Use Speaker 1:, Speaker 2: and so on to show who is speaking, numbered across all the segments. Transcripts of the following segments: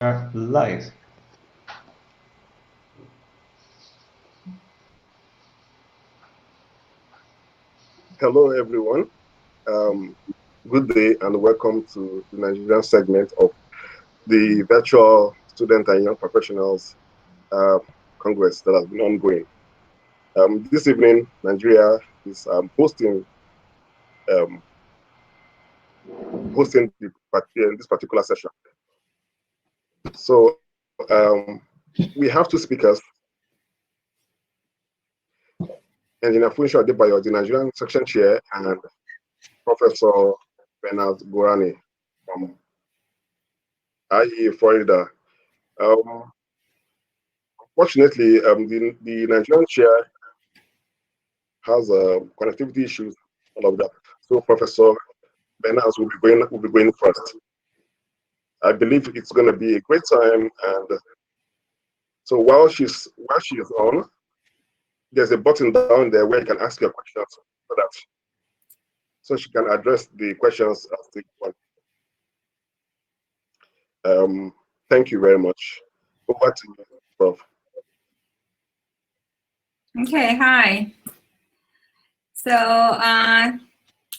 Speaker 1: are live.
Speaker 2: Hello, everyone. Good day and welcome to the Nigerian segment of the Virtual Student and Young Professionals Congress that has been ongoing. This evening, Nigeria is hosting this particular session. So we have two speakers. Engineer Funsho Adebayo, the Nigerian section chair, and Professor Behnaz Ghoraani from IEEE Florida. Fortunately, the Nigerian chair has connectivity issues, all of that. So Professor Behnaz will be going first. I believe it's going to be a great time, and so while she is on, there's a button down there where you can ask your questions so she can address the questions as they want. Thank you very much. Over to you, Prof.
Speaker 3: Okay, hi. So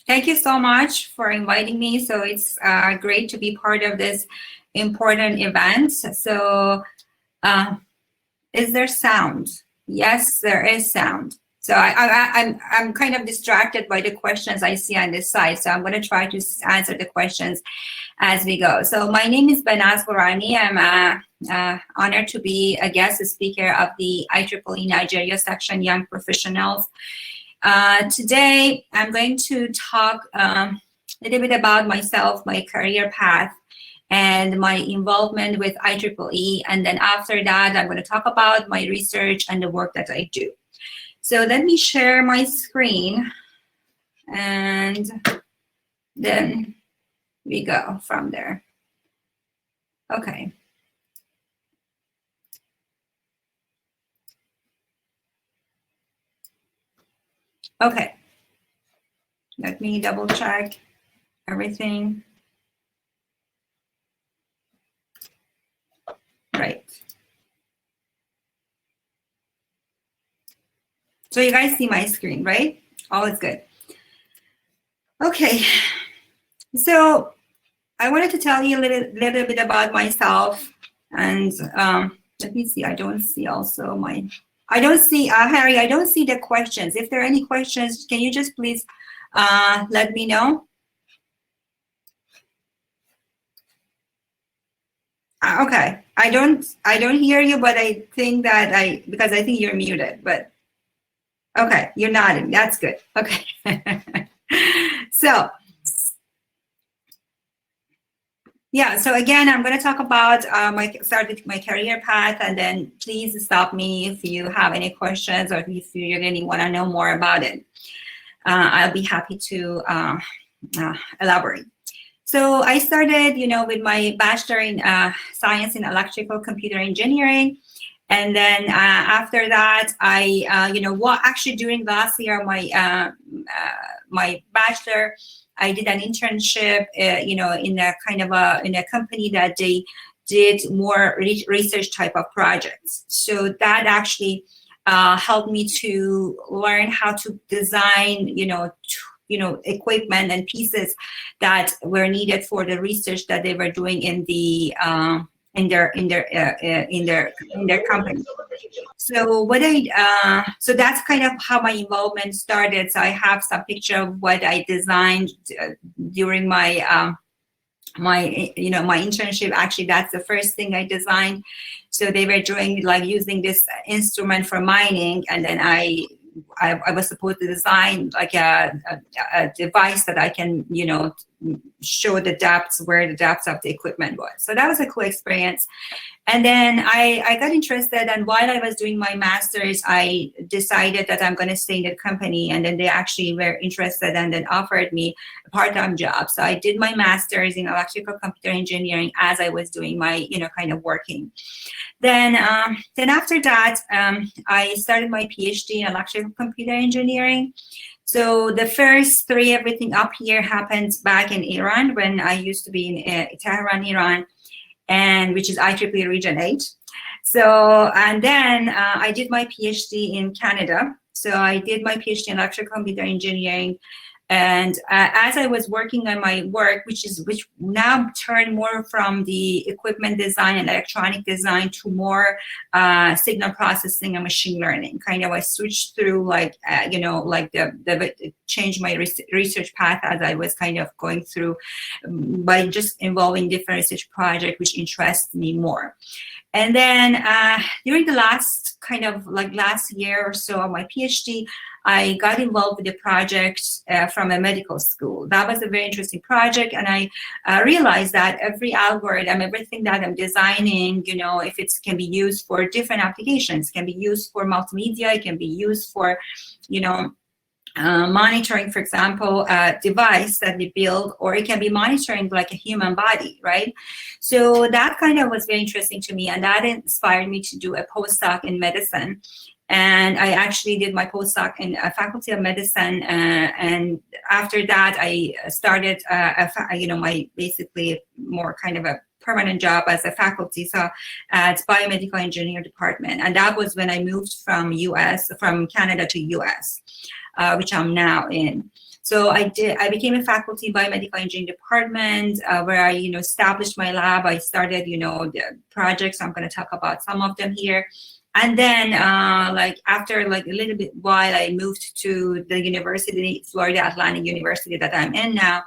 Speaker 3: thank you so much for inviting me. So it's great to be part of this important event. So is there sound? Yes, there is sound. So I'm kind of distracted by the questions I see on this side. So I'm going to try to answer the questions as we go. So my name is Behnaz Ghoraani. I'm honored to be a guest speaker of the IEEE Nigeria section Young Professionals. Today, I'm going to talk a little bit about myself, my career path, and my involvement with IEEE. And then after that, I'm going to talk about my research and the work that I do. So let me share my screen, and then we go from there. Okay. Okay. Let me double check everything. Right. So you guys see my screen, right? All is good. Okay. So I wanted to tell you a little bit about myself, and let me see. I don't see also my. I don't see Harry. I don't see the questions. If there are any questions, can you just please let me know? Okay. I don't hear you, but I think that because I think you're muted. But okay, you're nodding. That's good. Okay. So. Yeah, so again, I'm going to talk about my career path, and then please stop me if you have any questions or if you really want to know more about it. I'll be happy to elaborate. So I started, with my bachelor in science in electrical computer engineering. And then after that, I, actually during last year, my bachelor, I did an internship, in a kind of in a company that they did more research type of projects. So that actually helped me to learn how to design, equipment and pieces that were needed for the research that they were doing in the in their company. So so that's kind of how my involvement started. So I have some picture of what I designed during my my internship. Actually, that's the first thing I designed. So they were doing using this instrument for mining, and then I was supposed to design like a device that I can, show the depths, where the depths of the equipment was. So that was a cool experience. And then I got interested, and while I was doing my master's, I decided that I'm going to stay in the company, and then they actually were interested and then offered me a part-time job. So I did my master's in electrical computer engineering as I was doing my, kind of working. Then after that, I started my PhD in electrical computer engineering. So the first three, everything up here happened back in Iran when I used to be in Tehran, Iran. and which is IEEE Region 8. So, and then I did my PhD in Canada. So I did my PhD in electrical computer engineering. And as I was working on my work, which now turned more from the equipment design and electronic design to more signal processing and machine learning, kind of I switched through like, changed my research path as I was kind of going through by just involving different research projects, which interests me more. And then during the last year or so of my PhD, I got involved with a project from a medical school. That was a very interesting project, and I realized that every algorithm, everything that I'm designing, if it can be used for different applications, it can be used for multimedia, it can be used for, monitoring, for example, a device that we build, or it can be monitoring like a human body, right? So that kind of was very interesting to me, and that inspired me to do a postdoc in medicine. And I actually did my postdoc in Faculty of Medicine, and after that, I started, my basically more kind of a permanent job as a faculty, so at biomedical engineering department, and that was when I moved from Canada to US, which I'm now in. So I became a faculty in biomedical engineering department, where I, established my lab. I started, the projects. I'm going to talk about some of them here. And then, after a little bit while, I moved to the university, Florida Atlantic University, that I'm in now,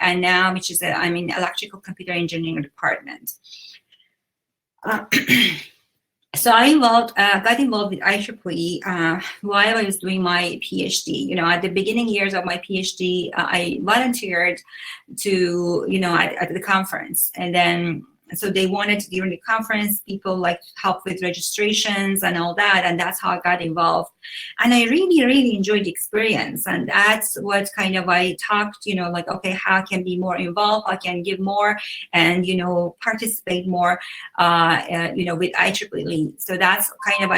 Speaker 3: and now, which is I'm in electrical computer engineering department. So I got involved with IEEE while I was doing my PhD. At the beginning years of my PhD, I volunteered to, at the conference, and then. So they wanted to, during the conference, people help with registrations and all that, and that's how I got involved. And I really, really enjoyed the experience, and that's what kind of I talked, okay, how I can be more involved, I can give more, and participate more, with IEEE. So that's kind of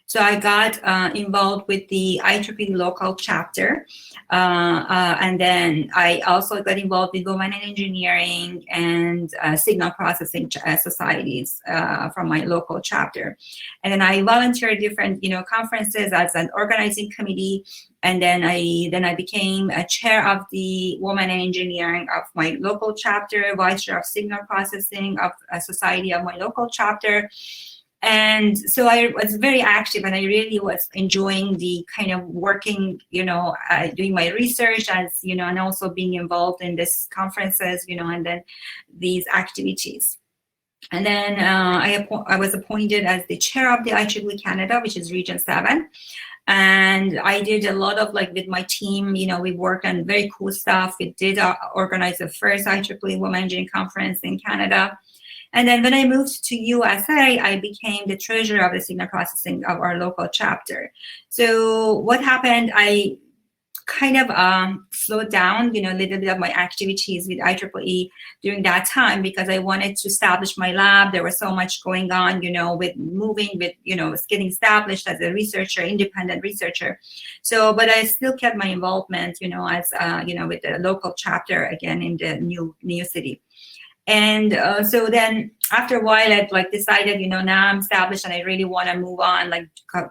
Speaker 3: So I got involved with the IEEE local chapter, and then I also got involved with women in engineering and signal processing societies from my local chapter. And then I volunteered different, conferences as an organizing committee. And then I became a chair of the women in engineering of my local chapter, vice chair of signal processing of a society of my local chapter. And so I was very active, and I really was enjoying the kind of working, doing my research as, and also being involved in these conferences, and then these activities. And then I was appointed as the chair of the IEEE Canada, which is Region 7. And I did a lot of with my team, we worked on very cool stuff. We did organize the first IEEE Women Engineering Conference in Canada. And then when I moved to USA, I became the treasurer of the signal processing of our local chapter. So what happened, I kind of slowed down, a little bit of my activities with IEEE during that time, because I wanted to establish my lab. There was so much going on, with moving, with, getting established as a researcher, independent researcher. So, but I still kept my involvement, as, with the local chapter, again, in the new city. And so then after a while, I decided, now I'm established and I really want to move on,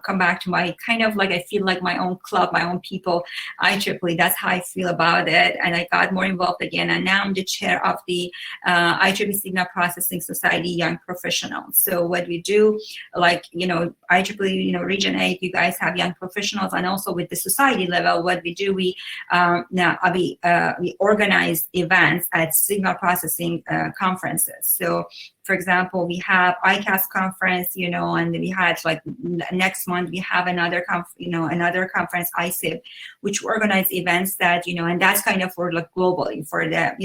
Speaker 3: come back to my kind of I feel like my own club, my own people, IEEE. That's how I feel about it. And I got more involved again. And now I'm the chair of the IEEE Signal Processing Society Young Professionals. So what we do, IEEE, Region 8, you guys have young professionals, and also with the society level, what we do, we organize events at signal processing conferences. So, for example, we have ICAS conference, and we had next month we have another conference, ICIP, which organize events that, and that's kind of for globally for the,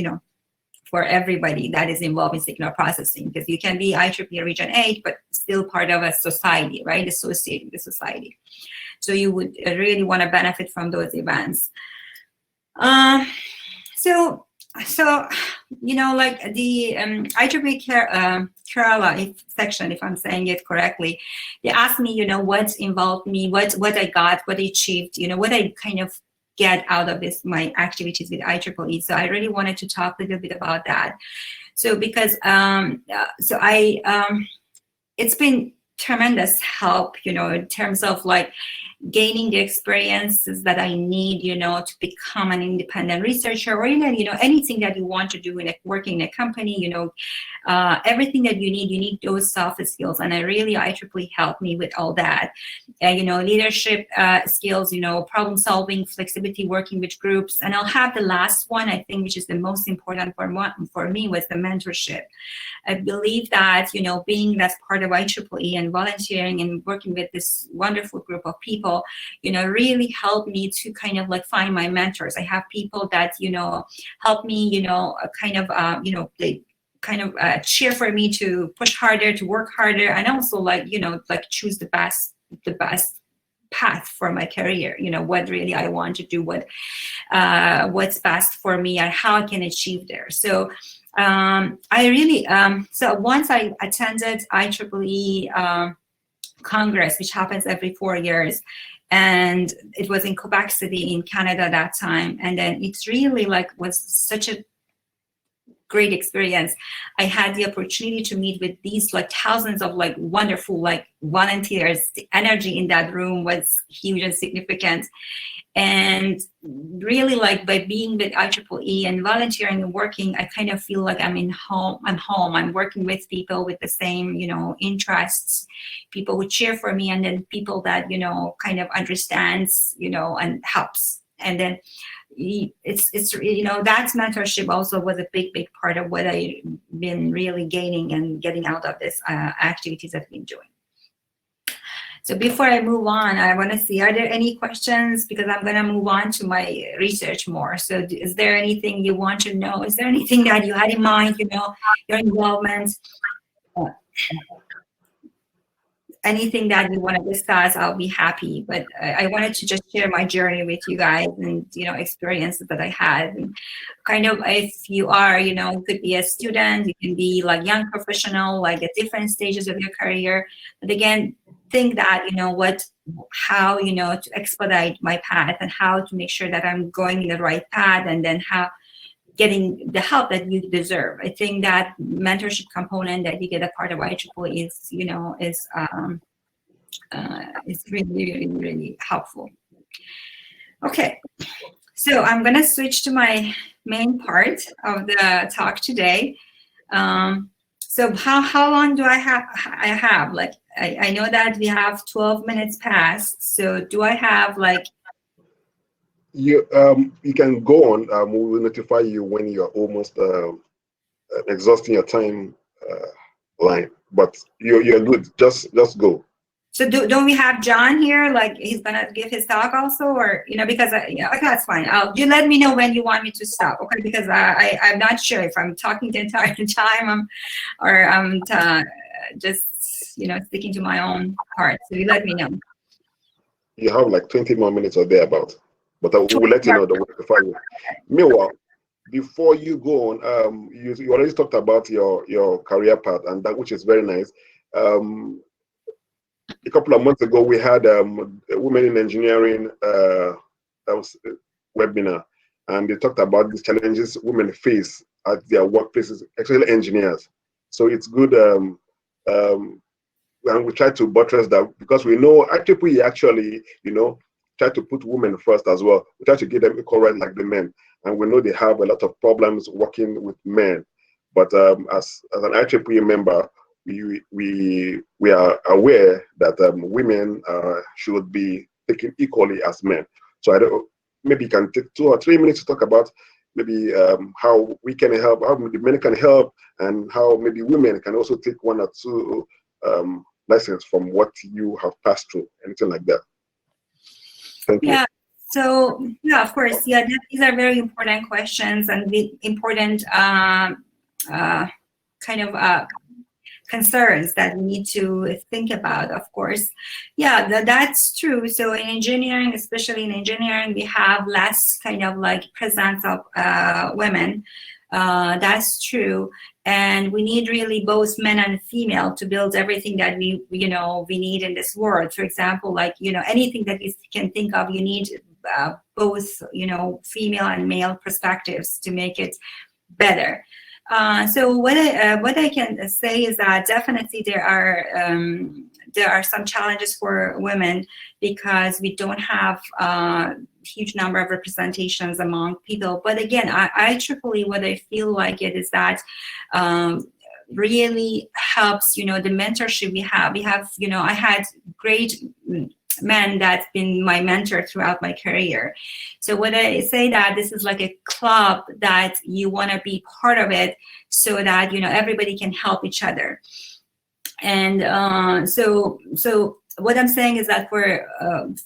Speaker 3: for everybody that is involved in signal processing, because you can be IEEE Region 8, but still part of a society, right? Associated with the society. So you would really want to benefit from those events. So the IEEE Kerala section, if I'm saying it correctly, they asked me, what involved me, what I got, what I achieved, what I kind of get out of this, my activities with IEEE. So I really wanted to talk a little bit about that. So because, it's been tremendous help, you know, in terms of like gaining the experiences that I need, you know, to become an independent researcher, or even, you know, anything that you want to do in working in a company, you know, everything that you need those soft skills. And IEEE helped me with all that, you know, leadership skills, you know, problem solving, flexibility, working with groups. And I'll have the last one, I think, which is the most important for me, was the mentorship. I believe that, you know, being that's part of IEEE and volunteering and working with this wonderful group of people, you know, really helped me to kind of like find my mentors. I have people that, you know, help me, you know, you know, they kind of cheer for me to push harder, to work harder, and also like, you know, like choose the best path for my career, you know, what really I want to do, what's best for me and how I can achieve there. So I really, so once I attended IEEE Congress, which happens every 4 years, and it was in Quebec City in Canada that time. And then it's really like was such a great experience. I had the opportunity to meet with these like thousands of like wonderful like volunteers. The energy in that room was huge and significant. And really, like by being with IEEE and volunteering and working, I kind of feel like I'm home. I'm working with people with the same, you know, interests, people who cheer for me, and then people that, you know, kind of understands, you know, and helps. And then it's you know, that mentorship also was a big part of what I've been really gaining and getting out of this activities I've been doing. So before I move on, I want to see, are there any questions? Because I'm going to move on to my research more. So is there anything you want to know? Is there anything that you had in mind, you know, your involvement? Anything that you want to discuss, I'll be happy. But I wanted to just share my journey with you guys and, you know, experiences that I had. And kind of if you are, you know, could be a student, you can be like young professional, like at different stages of your career. But again, think that, you know, how, you know, to expedite my path and how to make sure that I'm going in the right path, and then how getting the help that you deserve. I think that mentorship component that you get a part of IEEE is, you know, is really helpful. Okay, so I'm gonna switch to my main part of the talk today. So how long do I have? Like, I know that we have 12 minutes past. So do I have like?
Speaker 2: You can go on. We will notify you when you're almost exhausting your time line. But you're good. Just go.
Speaker 3: So don't we have John here? Like he's gonna give his talk also, or you know, because yeah, okay, that's fine. You let me know when you want me to stop, okay? Because I'm not sure if I'm talking the entire time or I'm just, you know, sticking to my own part. So you let me know.
Speaker 2: You have like 20 more minutes or thereabout, but we will let you know the way to find you. Meanwhile, before you go on, you already talked about your career path, and that, which is very nice. A couple of months ago, we had a Women in Engineering webinar, and they talked about these challenges women face at their workplaces, especially engineers. So it's good, and we try to buttress that, because we know IEEE actually, you know, try to put women first as well. We try to give them equal rights like the men, and we know they have a lot of problems working with men. But as an IEEE member, we are aware that women should be taken equally as men. So maybe you can take 2 or 3 minutes to talk about maybe how we can help, how the men can help, and how maybe women can also take 1 or 2 lessons from what you have passed through, anything like that. Thank you.
Speaker 3: Yeah. So yeah, of course, yeah, these are very important questions and the important kind of concerns that we need to think about, of course. Yeah, that's true. So in engineering, especially in engineering, we have less kind of like presence of women. That's true. And we need really both men and female to build everything that we need in this world. For example, like, you know, anything that you can think of, you need both, female and male perspectives to make it better. So what I can say is that definitely there are some challenges for women because we don't have a huge number of representations among people. But again, I truly, what I feel like it is that really helps, the mentorship we have. I had great men that's been my mentor throughout my career. So when I say that this is like a club that you want to be part of it so that, everybody can help each other. And so what I'm saying is that for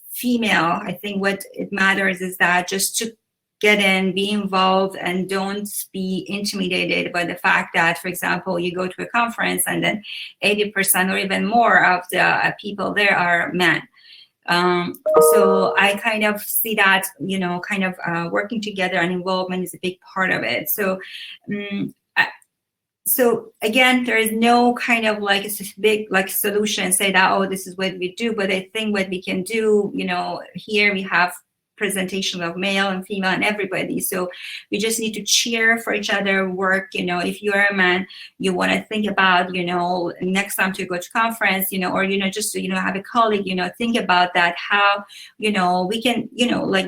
Speaker 3: female, I think what it matters is that just to get in, be involved, and don't be intimidated by the fact that, for example, you go to a conference and then 80% or even more of the people there are men. So I kind of see that, working together and involvement is a big part of it. So, so again, there is no kind of like a big solution, say that, oh, this is what we do. But I think what we can do, here we have presentation of male and female and everybody. So we just need to cheer for each other, work, if you're a man, you want to think about, next time to go to conference, or, just to, have a colleague, think about that, how, we can,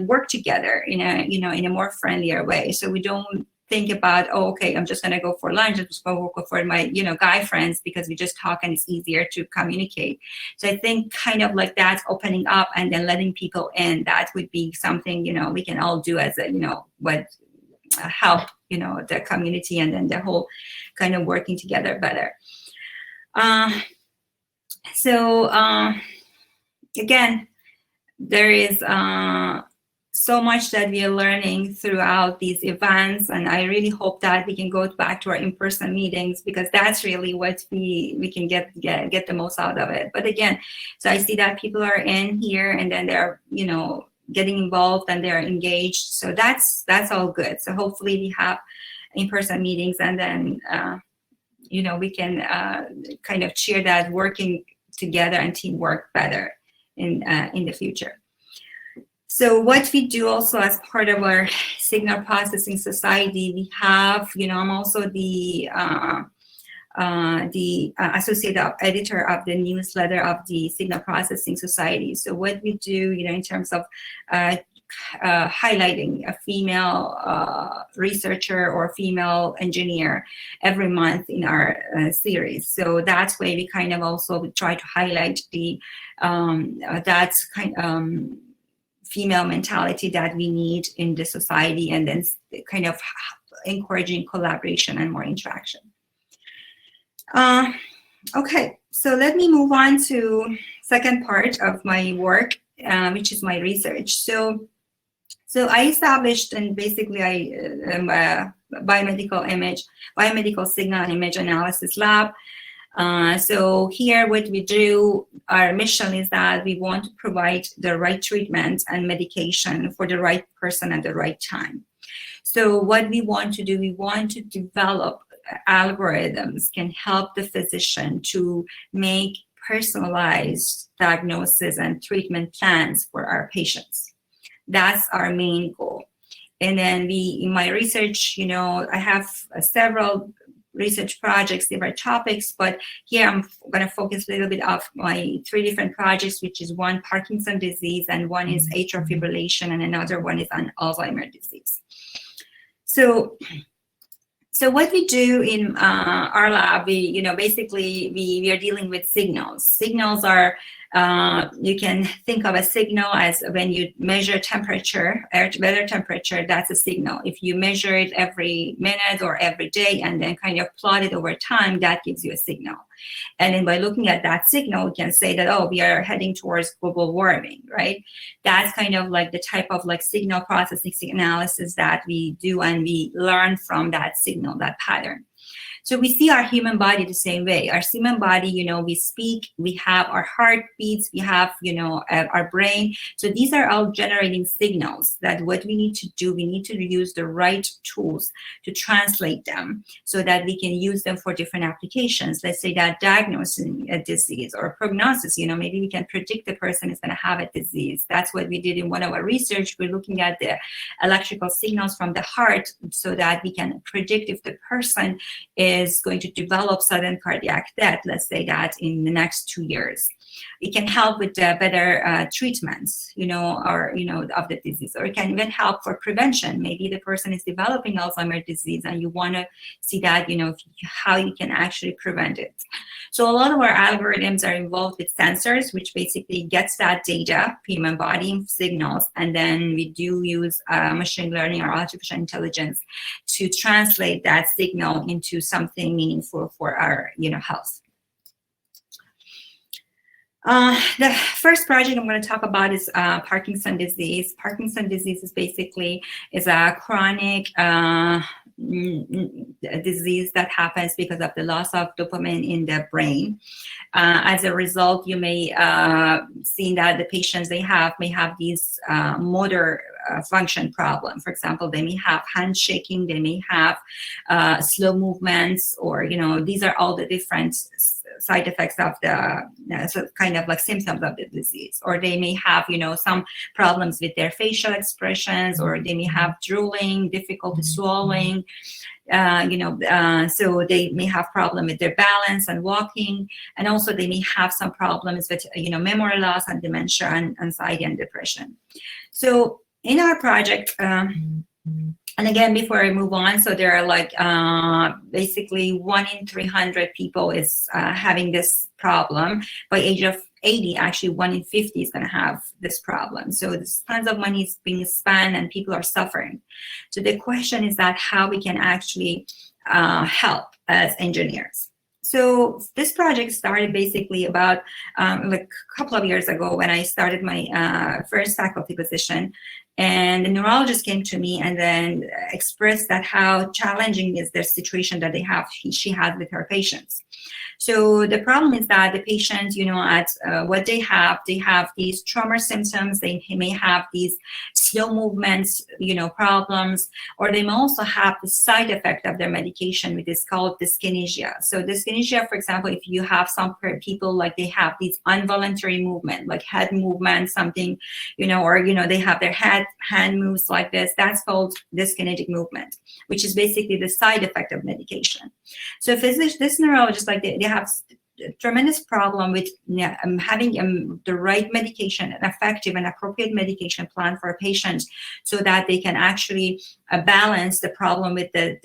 Speaker 3: work together in a more friendlier way. So we don't think about, oh, okay, I'm just going to go for lunch. I'm just going to go for my, guy friends because we just talk and it's easier to communicate. So I think kind of like that, opening up and then letting people in, that would be something, we can all do as a, what help, the community and then the whole kind of working together better. Again, there is, so much that we are learning throughout these events, and I really hope that we can go back to our in-person meetings because that's really what we can get the most out of it. But again, so I see that people are in here and then they're getting involved and they're engaged. So that's all good. So hopefully we have in-person meetings and then we can kind of cheer that working together and teamwork better in the future. So what we do also as part of our Signal Processing Society, we have, I'm also the associate editor of the newsletter of the Signal Processing Society. So what we do, in terms of highlighting a female researcher or female engineer every month in our series. So that's why we kind of also try to highlight the female mentality that we need in the society, and then kind of encouraging collaboration and more interaction. Okay, so let me move on to second part of my work, which is my research. So I established, and basically I am a biomedical signal and image analysis lab. So here what we do, our mission is that we want to provide the right treatment and medication for the right person at the right time. So what we want to do, we want to develop algorithms can help the physician to make personalized diagnosis and treatment plans for our patients. That's our main goal. And then in my research, I have several research projects, different topics, but here I'm going to focus a little bit of my 3 different projects, which is one Parkinson disease, and one is atrial fibrillation, and another one is on Alzheimer's disease. So what we do in our lab, basically we are dealing with signals. Signals are, you can think of a signal as when you measure temperature, weather temperature, that's a signal. If you measure it every minute or every day and then kind of plot it over time, that gives you a signal. And then by looking at that signal, we can say that, oh, we are heading towards global warming, right? That's kind of like the type of like signal processing analysis that we do, and we learn from that signal, that pattern. So we see our human body the same way. Our human body, you know, we speak, we have our heart beats, we have, you know, our brain. So these are all generating signals that what we need to do, we need to use the right tools to translate them so that we can use them for different applications. Let's say that diagnosing a disease or prognosis, you know, maybe we can predict the person is going to have a disease. That's what we did in one of our research. We're looking at the electrical signals from the heart so that we can predict if the person is going to develop sudden cardiac death, let's say that in the next 2 years. It can help with better treatments, you know, or, you know, of the disease, or it can even help for prevention. Maybe the person is developing Alzheimer's disease and you want to see that, you know, how you can actually prevent it. So a lot of our algorithms are involved with sensors, which basically gets that data, human body signals, and then we do use machine learning or artificial intelligence to translate that signal into something meaningful for our, you know, health. The first project I'm going to talk about is Parkinson disease. Parkinson disease is basically a chronic disease that happens because of the loss of dopamine in the brain. As a result, you may see that the patients may have these motor function problem. For example, they may have hand shaking, they may have slow movements, or, you know, these are all the different side effects of the so kind of like symptoms of the disease. Or they may have, you know, some problems with their facial expressions, or they may have drooling, difficulty swallowing, so they may have problem with their balance and walking, and also they may have some problems with, you know, memory loss and dementia and anxiety and depression. So in our project, and again, before I move on, so there are like basically 1 in 300 people is having this problem. By age of 80, actually 1 in 50 is going to have this problem. So there's tons of money is being spent and people are suffering. So the question is that how we can actually help as engineers. So this project started basically about like a couple of years ago when I started my first faculty position. And the neurologist came to me and then expressed that how challenging is the situation that she had with her patients. So the problem is that the patients, you know, at what they have these tremor symptoms, they may have these slow movements, you know, problems, or they may also have the side effect of their medication, which is called dyskinesia. So dyskinesia, for example, if you have some people like they have these involuntary movement, like head movement, something, you know, or, you know, they have their hand moves like this, that's called dyskinetic movement, which is basically the side effect of medication. So this neurologist, like they have a tremendous problem with having the right medication, an effective and appropriate medication plan for a patient, so that they can actually balance the problem with the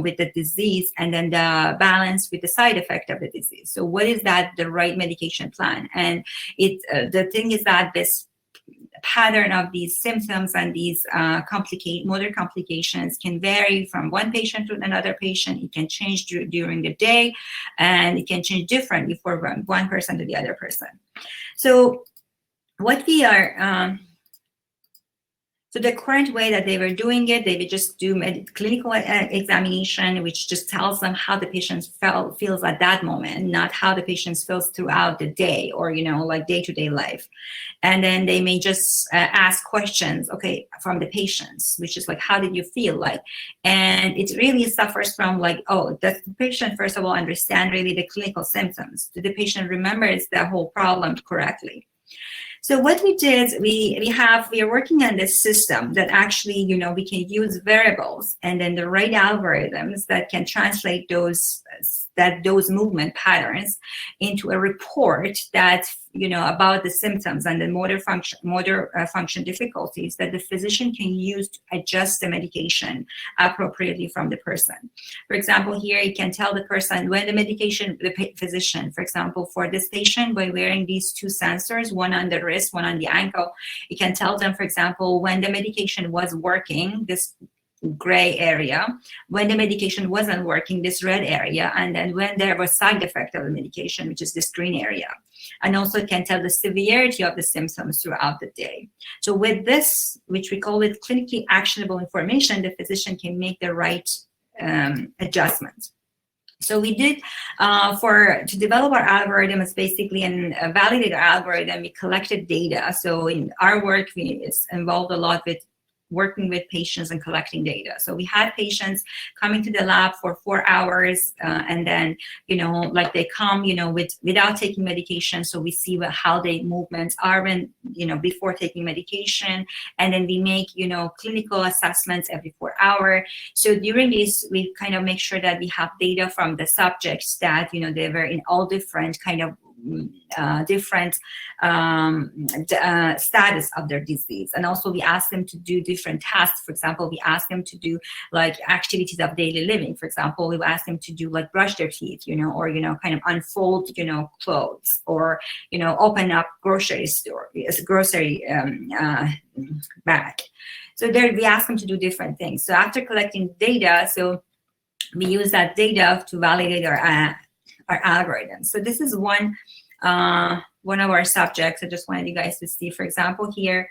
Speaker 3: with the disease, and then the balance with the side effect of the disease. So what is that the right medication plan? And the thing is that this pattern of these symptoms and these motor complications can vary from one patient to another patient. It can change during the day, and it can change differently for one person to the other person. So what we are so the current way that they were doing it, they would just do clinical examination, which just tells them how the patient feels at that moment, not how the patient feels throughout the day, or, you know, like day-to-day life. And then they may just ask questions, okay, from the patients, which is like, how did you feel like? And it really suffers from like, oh, does the patient, first of all, understand really the clinical symptoms? Did the patient remembers the whole problem correctly? So what we did, we are working on this system that actually, you know, we can use variables and then the right algorithms that can translate those movement patterns into a report that, you know, about the symptoms and the motor function difficulties that the physician can use to adjust the medication appropriately from the person. For example, here you can tell the person when the physician, for example, for this patient, by wearing these two sensors, one on the wrist, one on the ankle, you can tell them, for example, when the medication was working, this gray area, when the medication wasn't working, this red area, and then when there was side effect of the medication, which is this green area. And also can tell the severity of the symptoms throughout the day. So with this, which we call it clinically actionable information, the physician can make the right adjustment. So we did, to develop our algorithm, is basically and validate our algorithm, we collected data. So in our work, it's involved a lot with working with patients and collecting data. So we had patients coming to the lab for 4 hours, and then, like they come, without taking medication. So we see how their movements are when, before taking medication. And then we make, clinical assessments every 4 hours. So during this, we kind of make sure that we have data from the subjects that, they were in all different kind of different status of their disease. And also we ask them to do different tasks. For example, we ask them to do like activities of daily living. For example, we ask them to do like brush their teeth, or, kind of unfold, clothes, or, open up grocery bag. So there we ask them to do different things. So after collecting data, so we use that data to validate our algorithm. So this is one of our subjects. I just wanted you guys to see. For example, here,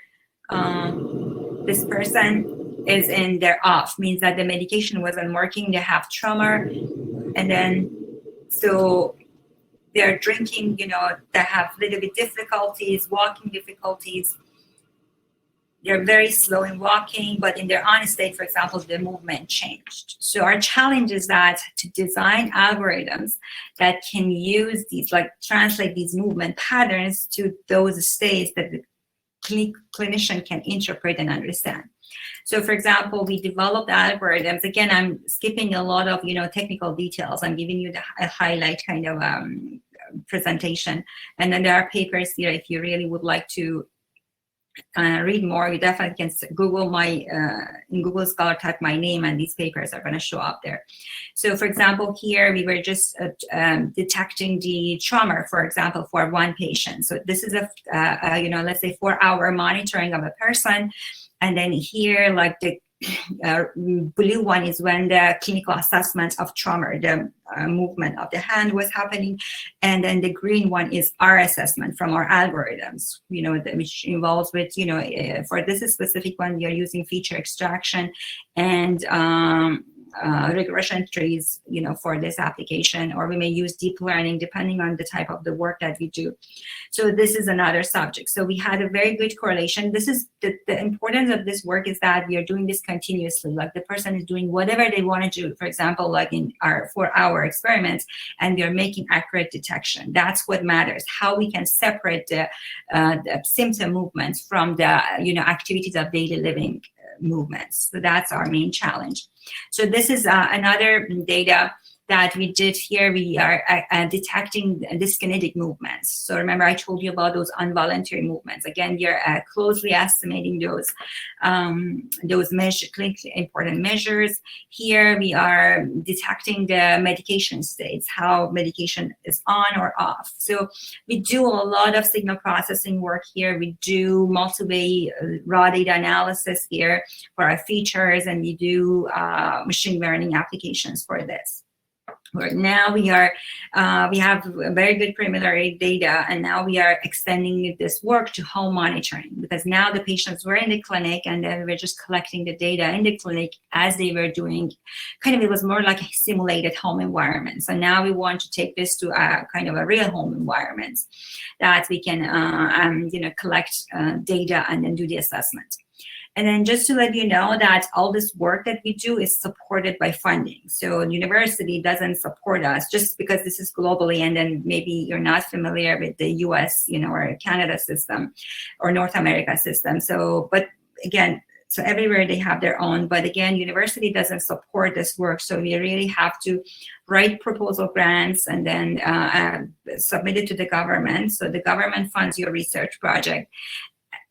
Speaker 3: this person is in their off, means that the medication wasn't working. They have tremor, and then so they're drinking. They have a little bit difficulties, walking difficulties. They're very slow in walking, but in their on state, for example, the movement changed. So our challenge is that to design algorithms that can use these, like translate these movement patterns to those states that the clinician can interpret and understand. So for example, we developed algorithms. Again, I'm skipping a lot of, technical details. I'm giving you a highlight kind of presentation. And then there are papers here if you really would like to read more. You definitely can Google in Google Scholar, type my name, and these papers are going to show up there. So for example, here we were just detecting the tremor, for example, for one patient. So this is a let's say 4-hour monitoring of a person. And then here, like the blue one is when the clinical assessment of tremor, the movement of the hand was happening. And then the green one is our assessment from our algorithms, which involves with, for this specific one, we are using feature extraction and regression trees, for this application, or we may use deep learning depending on the type of the work that we do. So this is another subject. So we had a very good correlation. This is the importance of this work is that we are doing this continuously. Like the person is doing whatever they want to do. For example, like in our 4-hour experiments, and we are making accurate detection. That's what matters. How we can separate the symptom movements from the activities of daily living movements. So that's our main challenge. So this is another data that we did here. We are detecting dyskinetic movements. So remember, I told you about those involuntary movements. Again, we are closely estimating those clinically important measures. Here we are detecting the medication states, how medication is on or off. So we do a lot of signal processing work here. We do multi-way raw data analysis here for our features, and we do machine learning applications for this. Right now we have very good preliminary data, and now we are extending this work to home monitoring, because now the patients were in the clinic and then we're just collecting the data in the clinic as they were doing, it was more like a simulated home environment. So now we want to take this to a kind of a real home environment that we can collect data and then do the assessment. And then just to let you know that all this work that we do is supported by funding. So university doesn't support us just because this is globally, and then maybe you're not familiar with the US, or Canada system or North America system. So, but again, so everywhere they have their own, but again, university doesn't support this work. So we really have to write proposal grants and then submit it to the government. So the government funds your research project.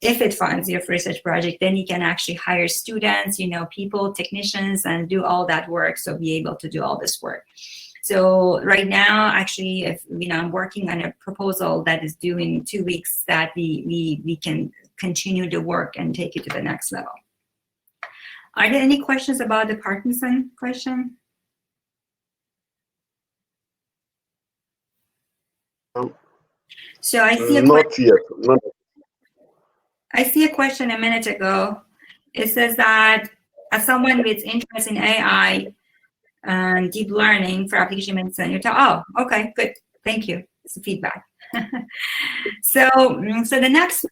Speaker 3: If it funds your research project, then you can actually hire students, people, technicians, and do all that work. So be able to do all this work. So right now, actually, if I'm working on a proposal that is due in 2 weeks, that we can continue the work and take it to the next level. Are there any questions about the Parkinson question? So I see
Speaker 2: not yet.
Speaker 3: I see a question a minute ago. It says that as someone with interest in AI, and deep learning for application medicine. You thought, oh, okay, good, thank you. It's feedback. So the next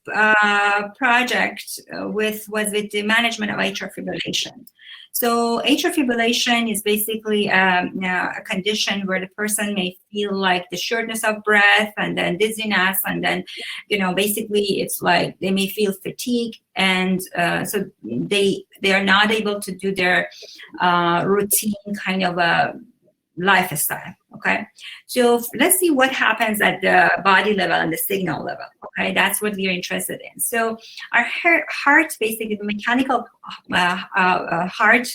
Speaker 3: project was with the management of atrial fibrillation. So atrial fibrillation is basically a condition where the person may feel like the shortness of breath and then dizziness, and then, basically it's like they may feel fatigue, and so they are not able to do their routine kind of a lifestyle. Okay, so let's see what happens at the body level and the signal level. Okay, that's what we are interested in. So our heart, basically the mechanical heart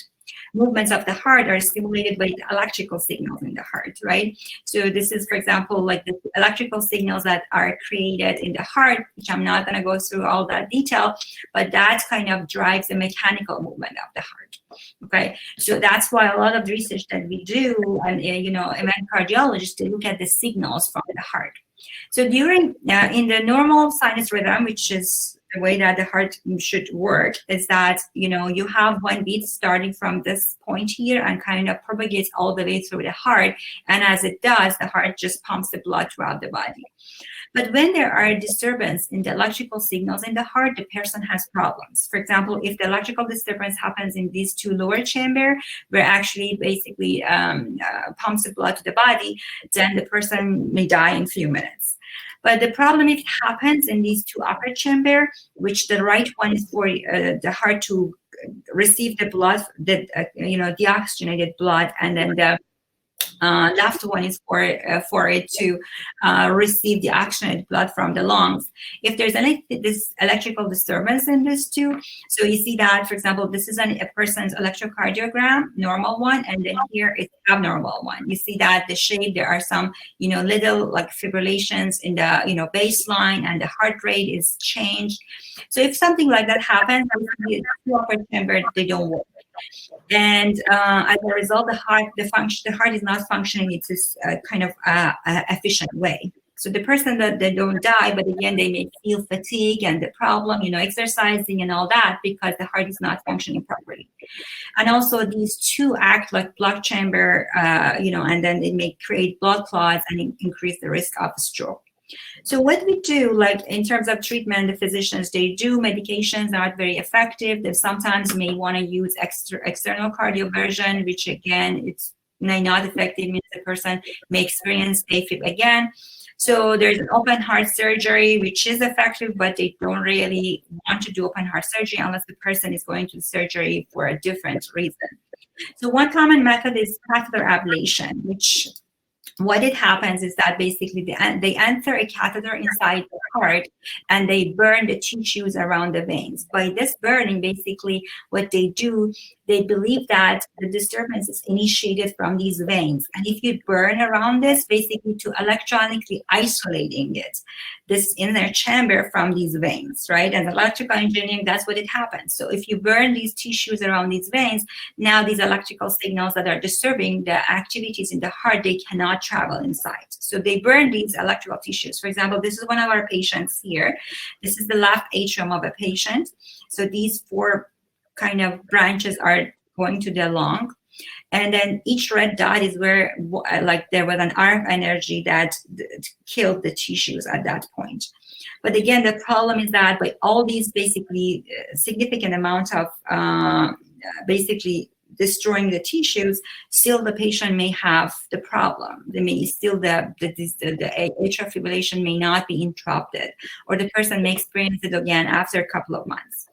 Speaker 3: movements of the heart are stimulated by the electrical signals in the heart, right? So this is, for example, like the electrical signals that are created in the heart, which I'm not going to go through all that detail, but that kind of drives the mechanical movement of the heart. Okay, so that's why a lot of the research that we do, and event cardiologists, they look at the signals from the heart. So during in the normal sinus rhythm, which is the way that the heart should work, is that you have one beat starting from this point here and kind of propagates all the way through the heart, and as it does, the heart just pumps the blood throughout the body. But when there are disturbance in the electrical signals in the heart, the person has problems. For example, if the electrical disturbance happens in these two lower chamber, where actually basically pumps the blood to the body, then the person may die in a few minutes. But the problem, if it happens in these two upper chamber, which the right one is for the heart to receive the blood, the deoxygenated blood, and then the left one is for it to receive the oxygenated blood from the lungs. If there's this electrical disturbance in these two, so you see that, for example, this is a person's electrocardiogram, normal one, and then here it's abnormal one. You see that the shape, there are some, little like fibrillations in the, baseline, and the heart rate is changed. So if something like that happens, the upper chamber, they don't work. And as a result, the heart is not functioning in this kind of efficient way. So the person that they don't die, but again, they may feel fatigue and the problem, exercising and all that, because the heart is not functioning properly. And also these two act like blood chamber, and then it may create blood clots and increase the risk of stroke. So what we do, like in terms of treatment, the physicians, they do medications not very effective. They sometimes may want to use external cardioversion, which again, it's not effective, means the person may experience AFib again. So there's an open heart surgery, which is effective, but they don't really want to do open heart surgery unless the person is going to the surgery for a different reason. So one common method is catheter ablation, which what it happens is that basically they enter a catheter inside the heart and they burn the tissues around the veins. By this burning, basically what they do, they believe that the disturbance is initiated from these veins. And if you burn around this, basically to electronically isolating it, this inner chamber from these veins, right? As electrical engineering, that's what it happens. So if you burn these tissues around these veins, now these electrical signals that are disturbing the activities in the heart, they cannot travel inside. So they burn these electrical tissues. For example, this is one of our patients here. This is the left atrium of a patient. So these four kind of branches are going to the lung. And then each red dot is where like there was an RF energy that killed the tissues at that point. But again, the problem is that by all these basically significant amounts of basically destroying the tissues, still the patient may have the problem. They may still, the atrial fibrillation may not be interrupted, or the person may experience it again after a couple of months.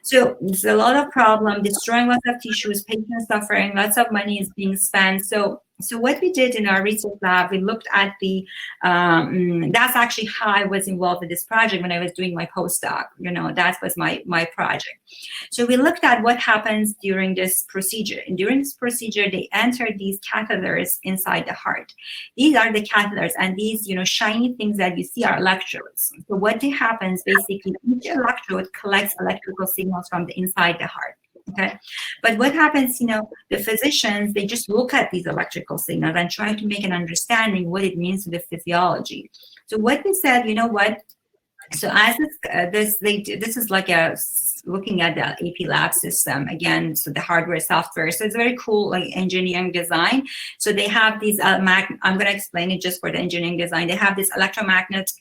Speaker 3: So there's a lot of problem, destroying lots of tissues, patients suffering, lots of money is being spent. So what we did in our research lab, we looked at the, that's actually how I was involved in this project when I was doing my postdoc, that was my project. So we looked at what happens during this procedure. And during this procedure, they enter these catheters inside the heart. These are the catheters, and these, shiny things that you see are electrodes. So what happens, basically, each electrode collects electrical signals from the inside the heart. Okay, but what happens, the physicians, they just look at these electrical signals and try to make an understanding what it means to the physiology. So what we said, So as this is like looking at the AP lab system again, so the hardware, software. So it's very cool, like engineering design. So they have these I'm going to explain it just for the engineering design. They have this electromagnet,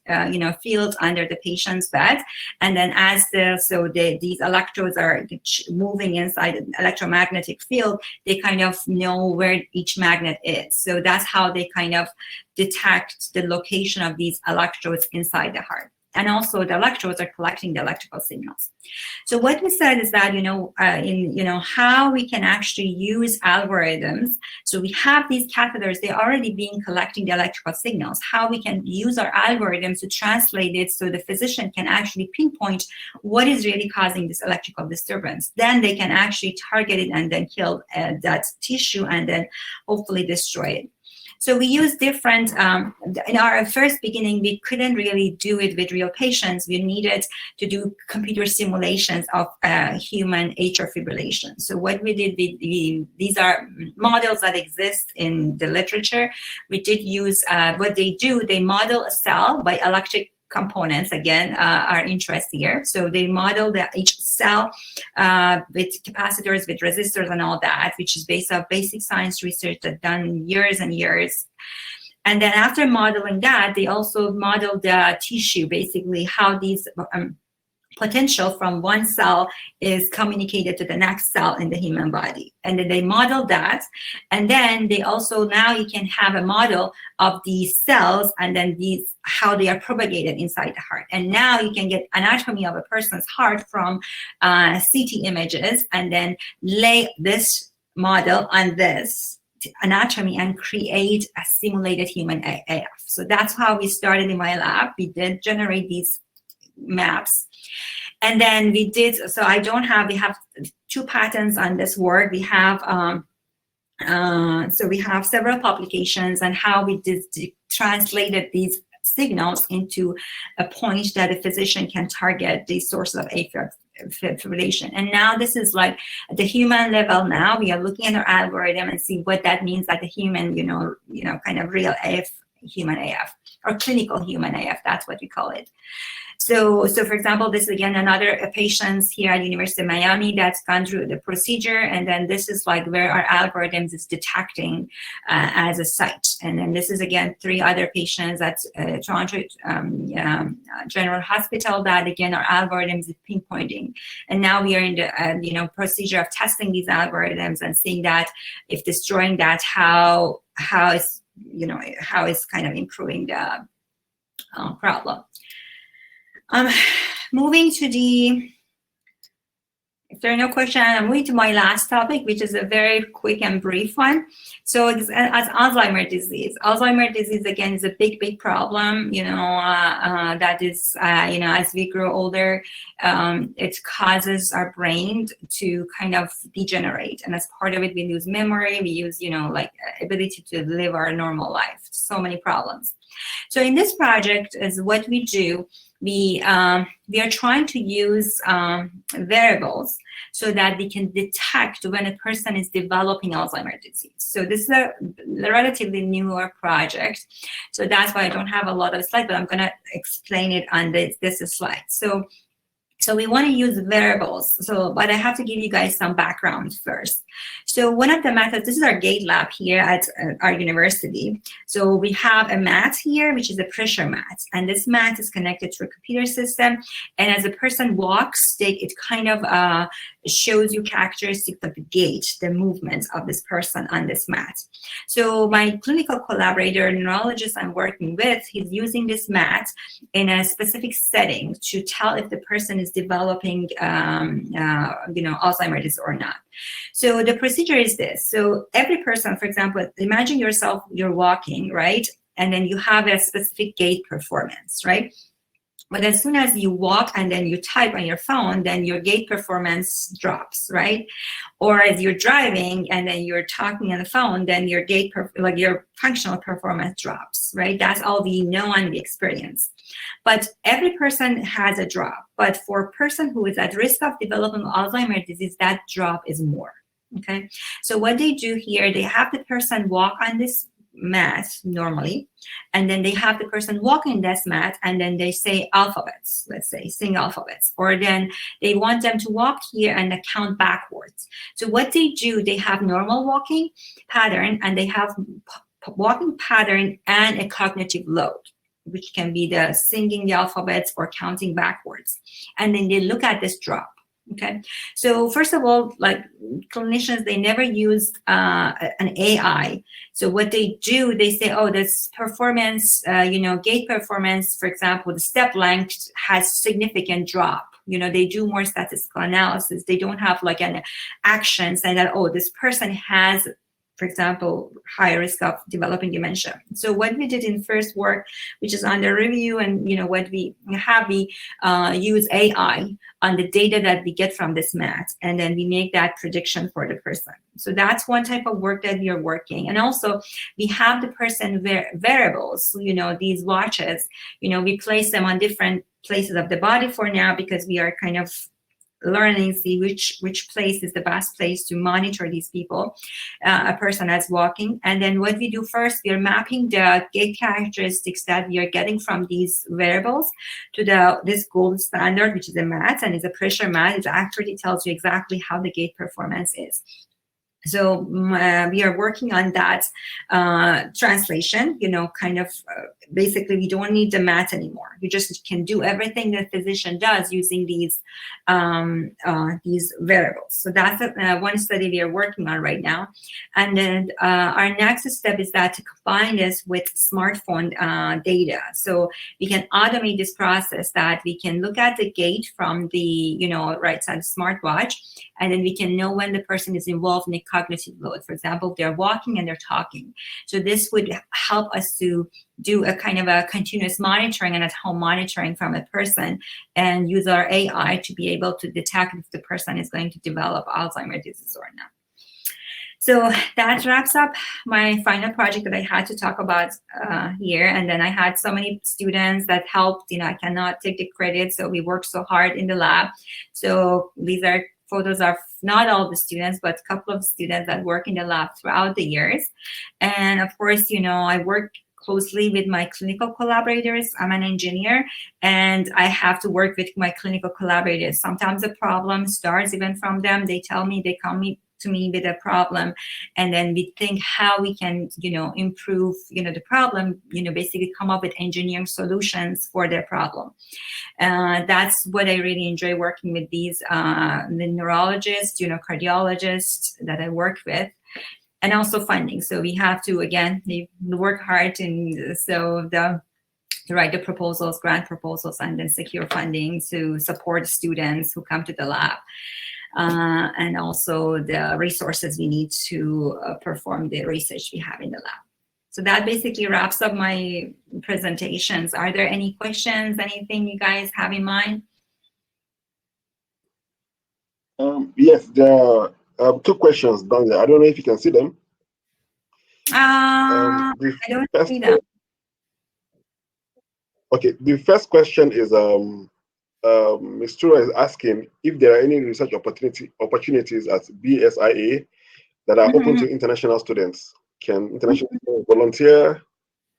Speaker 3: fields under the patient's bed, and then as these electrodes are moving inside the electromagnetic field, they kind of know where each magnet is. So that's how they kind of detect the location of these electrodes inside the heart. And also the electrodes are collecting the electrical signals. So what we said is that, how we can actually use algorithms. So we have these catheters, they're already being collecting the electrical signals. How we can use our algorithms to translate it so the physician can actually pinpoint what is really causing this electrical disturbance. Then they can actually target it and then kill that tissue and then hopefully destroy it. So we use different, in our first beginning, we couldn't really do it with real patients. We needed to do computer simulations of human atrial fibrillation. So what we did, these are models that exist in the literature. We did use, what they do, they model a cell by electric components, again, our interest here. So they model each cell with capacitors, with resistors and all that, which is based on basic science research that's done years and years. And then after modeling that, they also model the tissue, basically how these potential from one cell is communicated to the next cell in the human body. And then they model that. And then they also, now you can have a model of these cells and then how they are propagated inside the heart. And now you can get anatomy of a person's heart from CT images and then lay this model on this anatomy and create a simulated human AF. So that's how we started in my lab. We did generate these maps. And then we did, so we have 2 patents on this work. We have, so we have several publications on how we translated these signals into a point that a physician can target these sources of AF fibrillation. And now this is like at the human level. Now we are looking at our algorithm and see what that means at the human, kind of real AF, human AF, or clinical human AF, that's what we call it. So for example, this is again another patients here at University of Miami that's gone through the procedure, and then this is like where our algorithms is detecting as a site. And then this is again 3 other patients at Toronto General Hospital that again our algorithms is pinpointing. And now we are in the procedure of testing these algorithms and seeing that if destroying that, how is kind of improving the problem. Moving to if there are no questions, I'm moving to my last topic, which is a very quick and brief one. So as Alzheimer's disease. Alzheimer's disease, again, is a big problem, that is, as we grow older, it causes our brain to kind of degenerate. And as part of it, we lose memory, we use, like ability to live our normal life, so many problems. So in this project is what we do, we are trying to use variables so that we can detect when a person is developing Alzheimer's disease. So this is a relatively newer project. So that's why I don't have a lot of slides, but I'm going to explain it on this slide. So we want to use variables. But I have to give you guys some background first. So one of the methods, this is our gate lab here at our university. So we have a mat here, which is a pressure mat. And this mat is connected to a computer system. And as a person walks, it kind of shows you characteristics of the gait, the movements of this person on this mat. So my clinical collaborator, neurologist I'm working with, he's using this mat in a specific setting to tell if the person is developing, Alzheimer's disease or not. So the procedure is this. So every person, for example, imagine yourself, you're walking, right? And then you have a specific gait performance, right? But as soon as you walk and then you type on your phone, then your gait performance drops, right? Or as you're driving and then you're talking on the phone, then your your functional performance drops, right? That's all we know and we experience. But every person has a drop. But for a person who is at risk of developing Alzheimer's disease, that drop is more, okay? So what they do here, they have the person walk on this mat normally, and then they have the person walking this mat, and then they say alphabets, let's say sing alphabets, or then they want them to walk here and count backwards. So what they do, they have normal walking pattern, and they have walking pattern and a cognitive load, which can be the singing the alphabets or counting backwards, and then they look at this drop. Okay, so first of all, like clinicians, they never used an AI. So what they do, they say, oh, this performance, gait performance, for example, the step length has significant drop. They do more statistical analysis. They don't have like an action saying that, oh, this person has, for example, high risk of developing dementia. So what we did in first work, which is under review, and what we use AI on the data that we get from this mat, and then we make that prediction for the person. So that's one type of work that we are working. And also we have the person variables, these watches, we place them on different places of the body for now, because we are kind of learning, see which place is the best place to monitor these people, a person that's walking. And then what we do first, we are mapping the gait characteristics that we are getting from these variables to this gold standard, which is a mat, and it's a pressure mat. It accurately tells you exactly how the gait performance is. So we are working on that translation, basically we don't need the mat anymore. You just can do everything the physician does using these variables. So that's one study we are working on right now. And then our next step is that to combine this with smartphone data. So we can automate this process, that we can look at the gait from the right side smartwatch, and then we can know when the person is involved in a cognitive load. For example, if they're walking and they're talking. So this would help us to do a kind of a continuous monitoring and at-home monitoring from a person, and use our AI to be able to detect if the person is going to develop Alzheimer's disease or not. So that wraps up my final project that I had to talk about here. And then I had so many students that helped, I cannot take the credit. So we worked so hard in the lab. So these are photos of not all the students, but a couple of students that work in the lab throughout the years. And of course, I work closely with my clinical collaborators. I'm an engineer, and I have to work with my clinical collaborators. Sometimes the problem starts even from them. They come to me with a problem, and then we think how we can, improve, the problem, basically come up with engineering solutions for their problem. That's what I really enjoy working with these, the neurologists, cardiologists that I work with. And also funding. So we have to, again, work hard, and so to write the proposals, grant proposals, and then secure funding to support students who come to the lab. And also the resources we need to perform the research we have in the lab. So that basically wraps up my presentations. Are there any questions, anything you guys have in mind?
Speaker 2: Yes, there are 2 questions down there. I don't know if you can see them.
Speaker 3: I don't see them.
Speaker 2: Okay, the first question is Ms. Tura is asking if there are any research opportunities at BSIA that are open to international students. Can international students volunteer?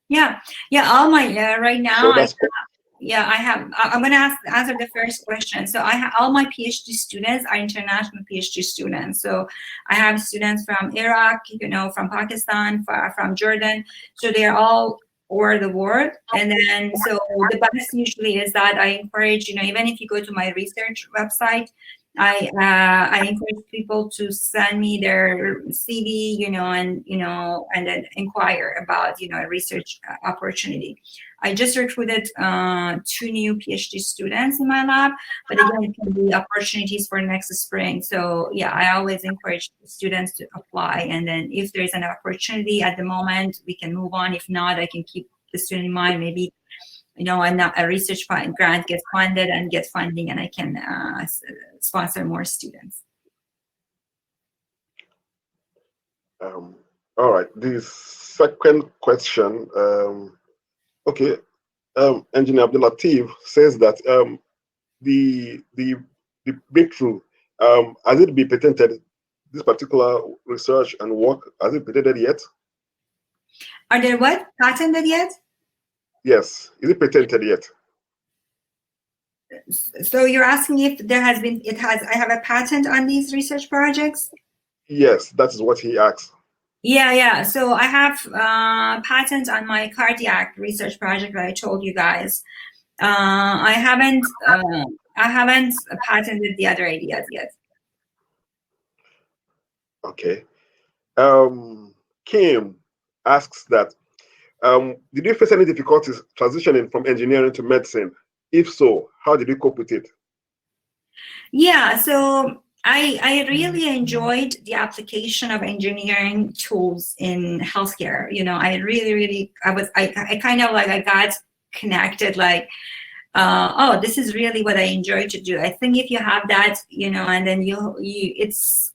Speaker 3: Yeah, all my right now.
Speaker 2: So
Speaker 3: I'm going to answer the first question. So I have all my PhD students are international PhD students. So I have students from Iraq, from Pakistan, from Jordan. So they are all over the world. And then, so the best usually is that I encourage, even if you go to my research website, I encourage people to send me their CV, and then inquire about, a research opportunity. I just recruited 2 new PhD students in my lab, but again, it can be opportunities for next spring. So yeah, I always encourage students to apply. And then if there's an opportunity at the moment, we can move on. If not, I can keep the student in mind. Maybe a research grant gets funded and gets funding, and I can sponsor more students.
Speaker 2: All right. The second question. Okay. Engineer Abdul Latif says that the breakthrough has it been patented? This particular research and work, has it patented yet?
Speaker 3: Are there what? Patented yet?
Speaker 2: Yes. Is it patented yet?
Speaker 3: So you're asking if there has been, I have a patent on these research projects?
Speaker 2: Yes, that is what he asked.
Speaker 3: Yeah. So I have patent on my cardiac research project that I told you guys. I haven't patented the other ideas yet.
Speaker 2: Okay. Kim asks that, did you face any difficulties transitioning from engineering to medicine? If so, how did you cope with it?
Speaker 3: Yeah, so I really enjoyed the application of engineering tools in healthcare. You know, I really, I kind of like, I got connected, like, oh, this is really what I enjoy to do. I think if you have that, you know, and then it's,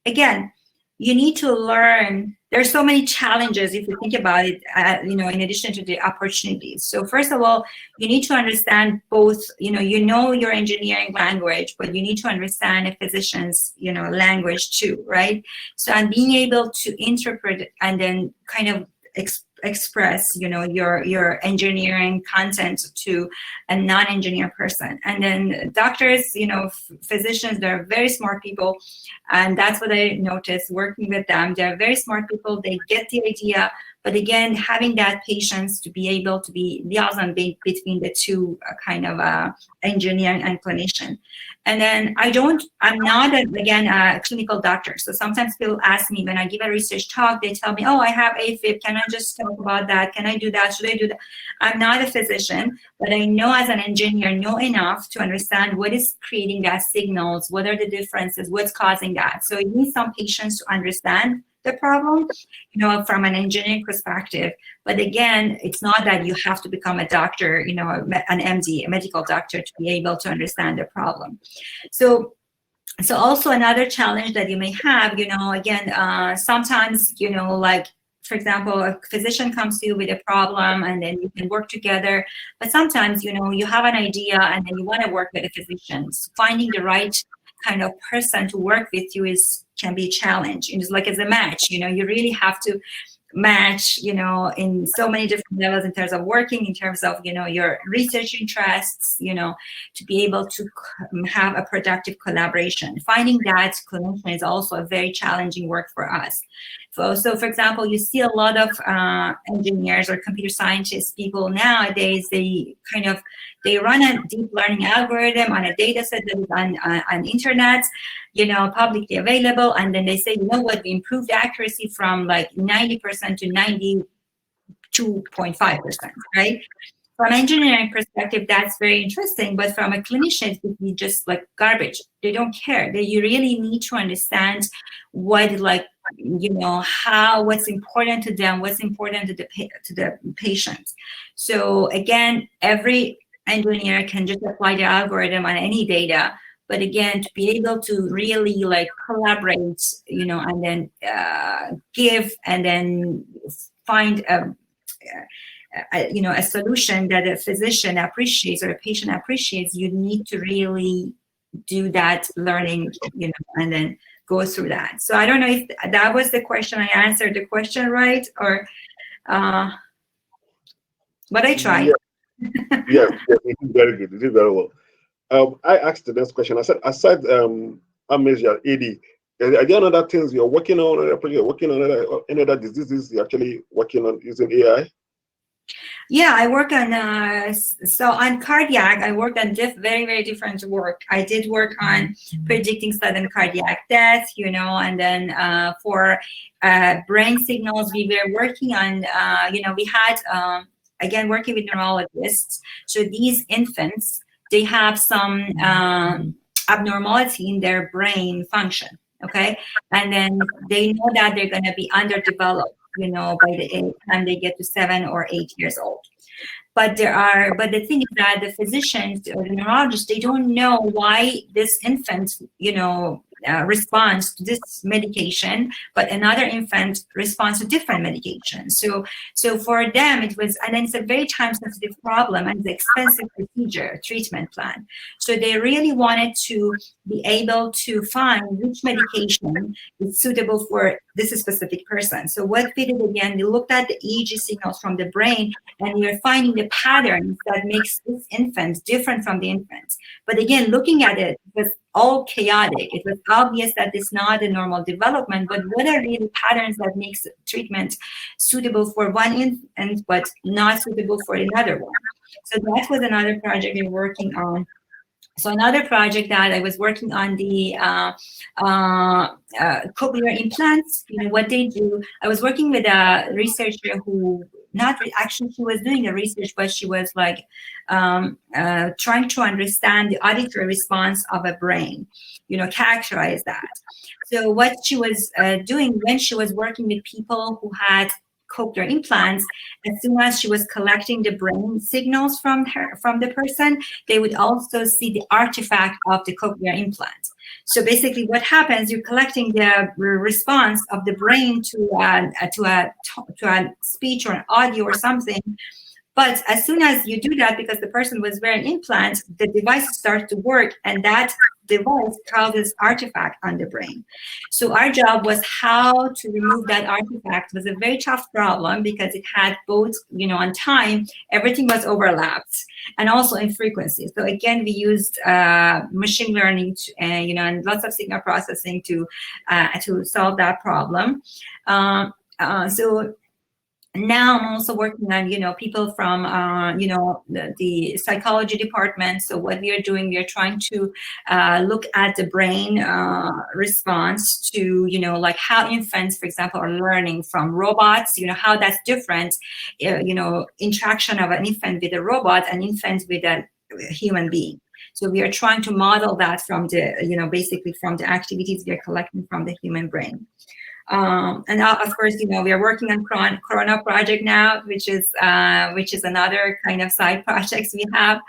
Speaker 3: again, you need to learn. There's so many challenges if you think about it, you know, in addition to the opportunities. So first of all, you need to understand both, you know your engineering language, but you need to understand a physician's, you know, language too, right? So, and being able to interpret and then kind of express, you know, your engineering content to a non-engineer person. And then doctors, you know, physicians, they're very smart people, and that's what I noticed working with them. They're very smart people. They get the idea, but again, having that patience to be able to be liaison between the two kind of engineering and clinician. And then I'm not, again, a clinical doctor. So sometimes people ask me when I give a research talk, they tell me, oh, I have AFib. Can I just talk about that? Can I do that? Should I do that? I'm not a physician, but I know as an engineer, know enough to understand what is creating that signals, what are the differences, what's causing that. So you need some patience to understand the problem, you know, from an engineering perspective. But again, it's not that you have to become a doctor, you know, an MD, a medical doctor, to be able to understand the problem. So also another challenge that you may have, you know, again, sometimes, you know, like, for example, a physician comes to you with a problem and then you can work together. But sometimes, you know, you have an idea and then you want to work with a physician. So finding the right kind of person to work with you can be a challenge. And it's like as a match, you know, you really have to match, you know, in so many different levels in terms of working, in terms of, you know, your research interests, you know, to be able to have a productive collaboration. Finding that clinician is also a very challenging work for us. So for example, you see a lot of engineers or computer scientists people nowadays, they run a deep learning algorithm on a data set that is on internet, you know, publicly available, and then they say, you know what, we improved accuracy from like 90% to 92.5%, right? From an engineering perspective, that's very interesting, but from a clinician, it would be just like garbage. They don't care. You really need to understand what, like, you know, what's important to them, what's important to the patient. So again, every engineer can just apply the algorithm on any data, but again, to be able to really like collaborate, you know, and then give and then find you know, a solution that a physician appreciates or a patient appreciates, you need to really do that learning, you know, and then go through that. So I don't know if that was the question. I answered the question right, or but I tried.
Speaker 2: Yes, you did very good. You did very well. I asked the next question. I said, aside amnesia, AD, are there other things you're working on? You're working on any other diseases you're actually working on using AI?
Speaker 3: Yeah, I work on, so on cardiac, I work on very different work. I did work on predicting sudden cardiac death, you know, and then for brain signals, we were working on, you know, we had, again, working with neurologists. So these infants, they have some abnormality in their brain function, okay? And then they know that they're gonna be underdeveloped, you know, by the time they get to 7 or 8 years old. But the thing is that the physicians or the neurologists, they don't know why this infant, you know, responds to this medication, but another infant responds to different medication. So for them it was, and then it's a very time sensitive problem and the expensive procedure treatment plan. So they really wanted to be able to find which medication is suitable for this specific person. So what we did again, we looked at the EEG signals from the brain, and we are finding the patterns that makes this infant different from the infant. But again, looking at it, it was all chaotic. It was obvious that it's not a normal development, but what are really patterns that makes treatment suitable for one infant but not suitable for another one? So that was another project we were working on. So another project that I was working on, the cochlear implants, you know, what they do. I was working with a researcher who, actually she was doing the research, but she was like trying to understand the auditory response of a brain, you know, characterize that. So what she was doing when she was working with people who had cochlear implants, as soon as she was collecting the brain signals from the person, they would also see the artifact of the cochlear implant. So basically what happens, you're collecting the response of the brain to a speech or an audio or something. But as soon as you do that, because the person was wearing implants, the device starts to work, and that device causes artifact on the brain. So our job was how to remove that artifact. It was a very tough problem because it had both, you know, on time, everything was overlapped, and also in frequency. So again, we used machine learning, you know, and lots of signal processing to solve that problem. So now I'm also working on, you know, people from, you know, the psychology department. So what we are doing, we are trying to look at the brain response to, you know, like how infants, for example, are learning from robots, you know, how that's different, you know, interaction of an infant with a robot and infant with a human being. So we are trying to model that from the, you know, basically from the activities we are collecting from the human brain. And of course, you know, we are working on Corona project now, which is another kind of side projects we have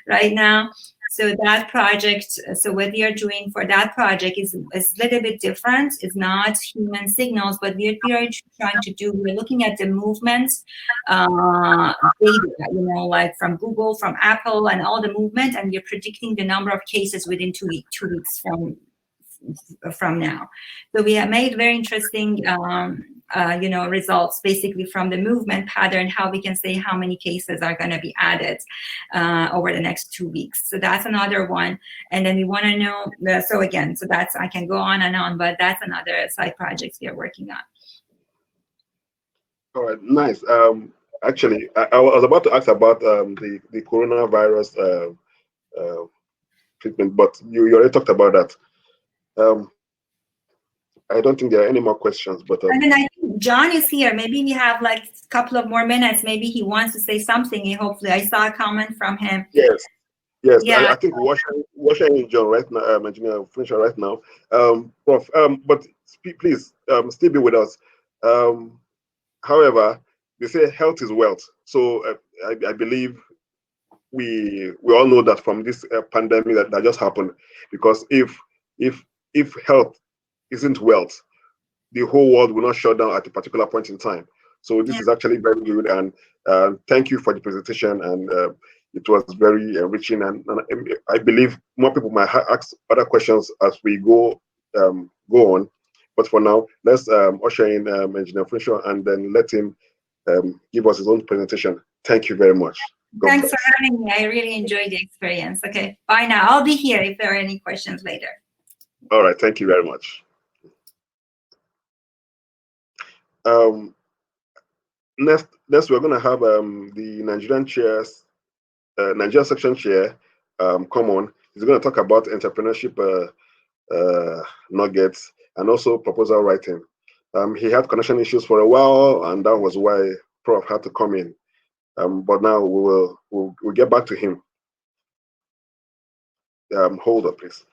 Speaker 3: right now. So that project, so what we are doing for that project is a little bit different. It's not human signals, but we are trying to do, we're looking at the movements data, you know, like from Google, from Apple, and all the movement, and we're predicting the number of cases within 2 weeks from now. So we have made very interesting you know, results basically from the movement pattern, how we can say how many cases are going to be added over the next 2 weeks. So that's another one. And then we want to know, so again, so that's, I can go on and on, but that's another side project we are working on.
Speaker 2: All right, nice. Actually, I was about to ask about the coronavirus treatment, but you already talked about that. I don't think there are any more questions, but
Speaker 3: and then I think John is here. Maybe we have like a couple of more minutes. Maybe he wants to say something. Hopefully, I saw a comment from him.
Speaker 2: Yes, yes.
Speaker 3: Yeah.
Speaker 2: I think Washington John right now, engineer French right now. Prof, but please still be with us. However, they say health is wealth. So I believe we all know that from this pandemic that just happened, because if health isn't wealth, the whole world will not shut down at a particular point in time. So this is actually very good, and thank you for the presentation, and it was very enriching, and I believe more people might ask other questions as we go on. But for now, let's usher in Engineer Fisher, and then let him give us his own presentation. Thank you very much.
Speaker 3: Thanks for having me. I really enjoyed the experience. Okay, bye now. I'll be here if there are any questions later.
Speaker 2: All right, thank you very much. Next we're going to have the Nigerian chairs, Nigeria section chair, come on. He's going to talk about entrepreneurship nuggets and also proposal writing. He had connection issues for a while, and that was why Prof had to come in. But now we'll get back to him. Hold up, please.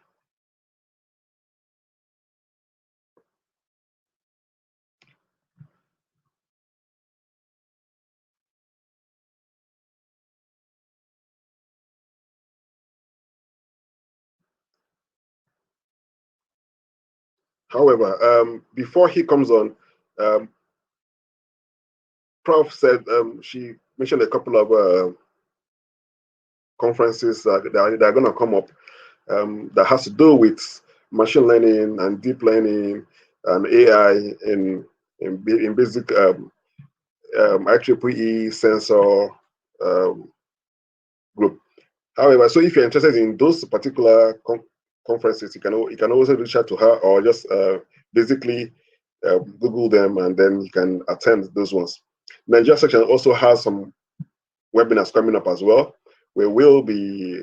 Speaker 2: However, before he comes on, Prof said she mentioned a couple of conferences that are going to come up that has to do with machine learning and deep learning and AI in basic IEEE sensor group. However, so if you're interested in those particular conferences, you can also reach out to her or just basically Google them and then you can attend those ones. Nigeria section also has some webinars coming up as well. We will be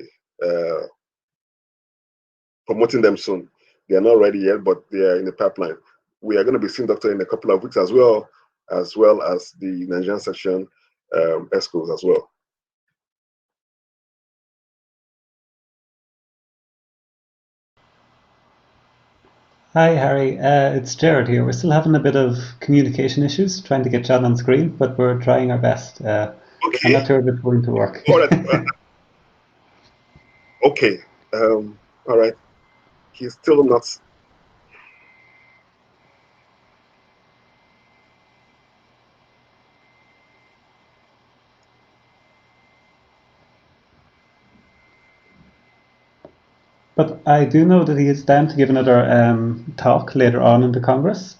Speaker 2: promoting them soon. They are not ready yet, but they are in the pipeline. We are going to be seeing Doctor in a couple of weeks as well as the Nigerian section ESCOs as well.
Speaker 1: Hi, Harry. It's Jared here. We're still having a bit of communication issues trying to get John on screen, but we're trying our best. Okay. I'm not sure if it's going to work.
Speaker 2: All right. Okay. All right. He's still not.
Speaker 1: But I do know that he is down to give another talk later on in the Congress.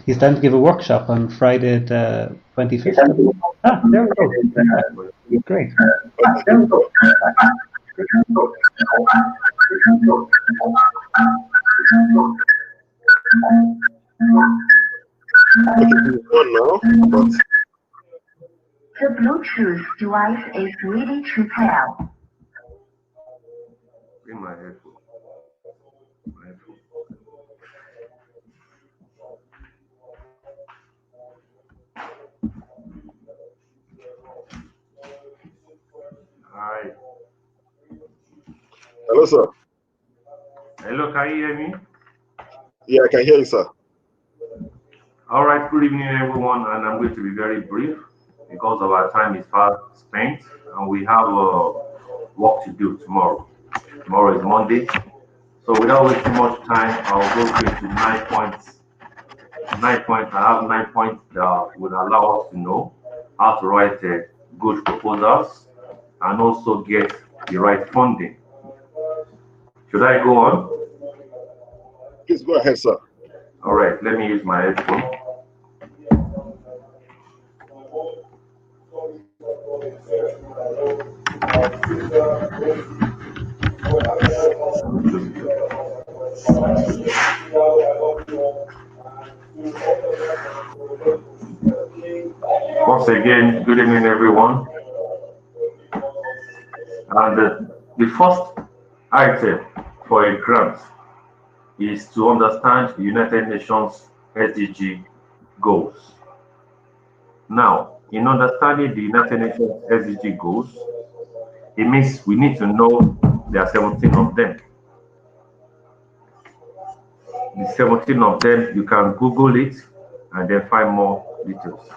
Speaker 1: He's down to give a workshop on Friday the 25th. Ah, there we go. Great.
Speaker 2: There we go. Okay, now,
Speaker 4: the Bluetooth device is ready to pair.
Speaker 5: In my headphone. Hi.
Speaker 2: Hello, sir.
Speaker 5: Hello, can you hear me?
Speaker 2: Yeah, I can hear you, sir.
Speaker 5: All right, good evening, everyone, and I'm going to be very brief because of our time is fast spent, and we have work to do tomorrow. Tomorrow is Monday, so without wasting much time, I'll go straight to 9 points. 9 points. I have 9 points that would allow us to know how to write good proposals and also get the right funding. Should I go on?
Speaker 2: Please go ahead, sir.
Speaker 5: All right, let me use my headphone. Once again, good evening, everyone. And the first item for a grant is to understand the United Nations SDG goals. Now, in understanding the United Nations SDG goals, it means we need to know there are 17 of them. The 17 of them, you can Google it and then find more details.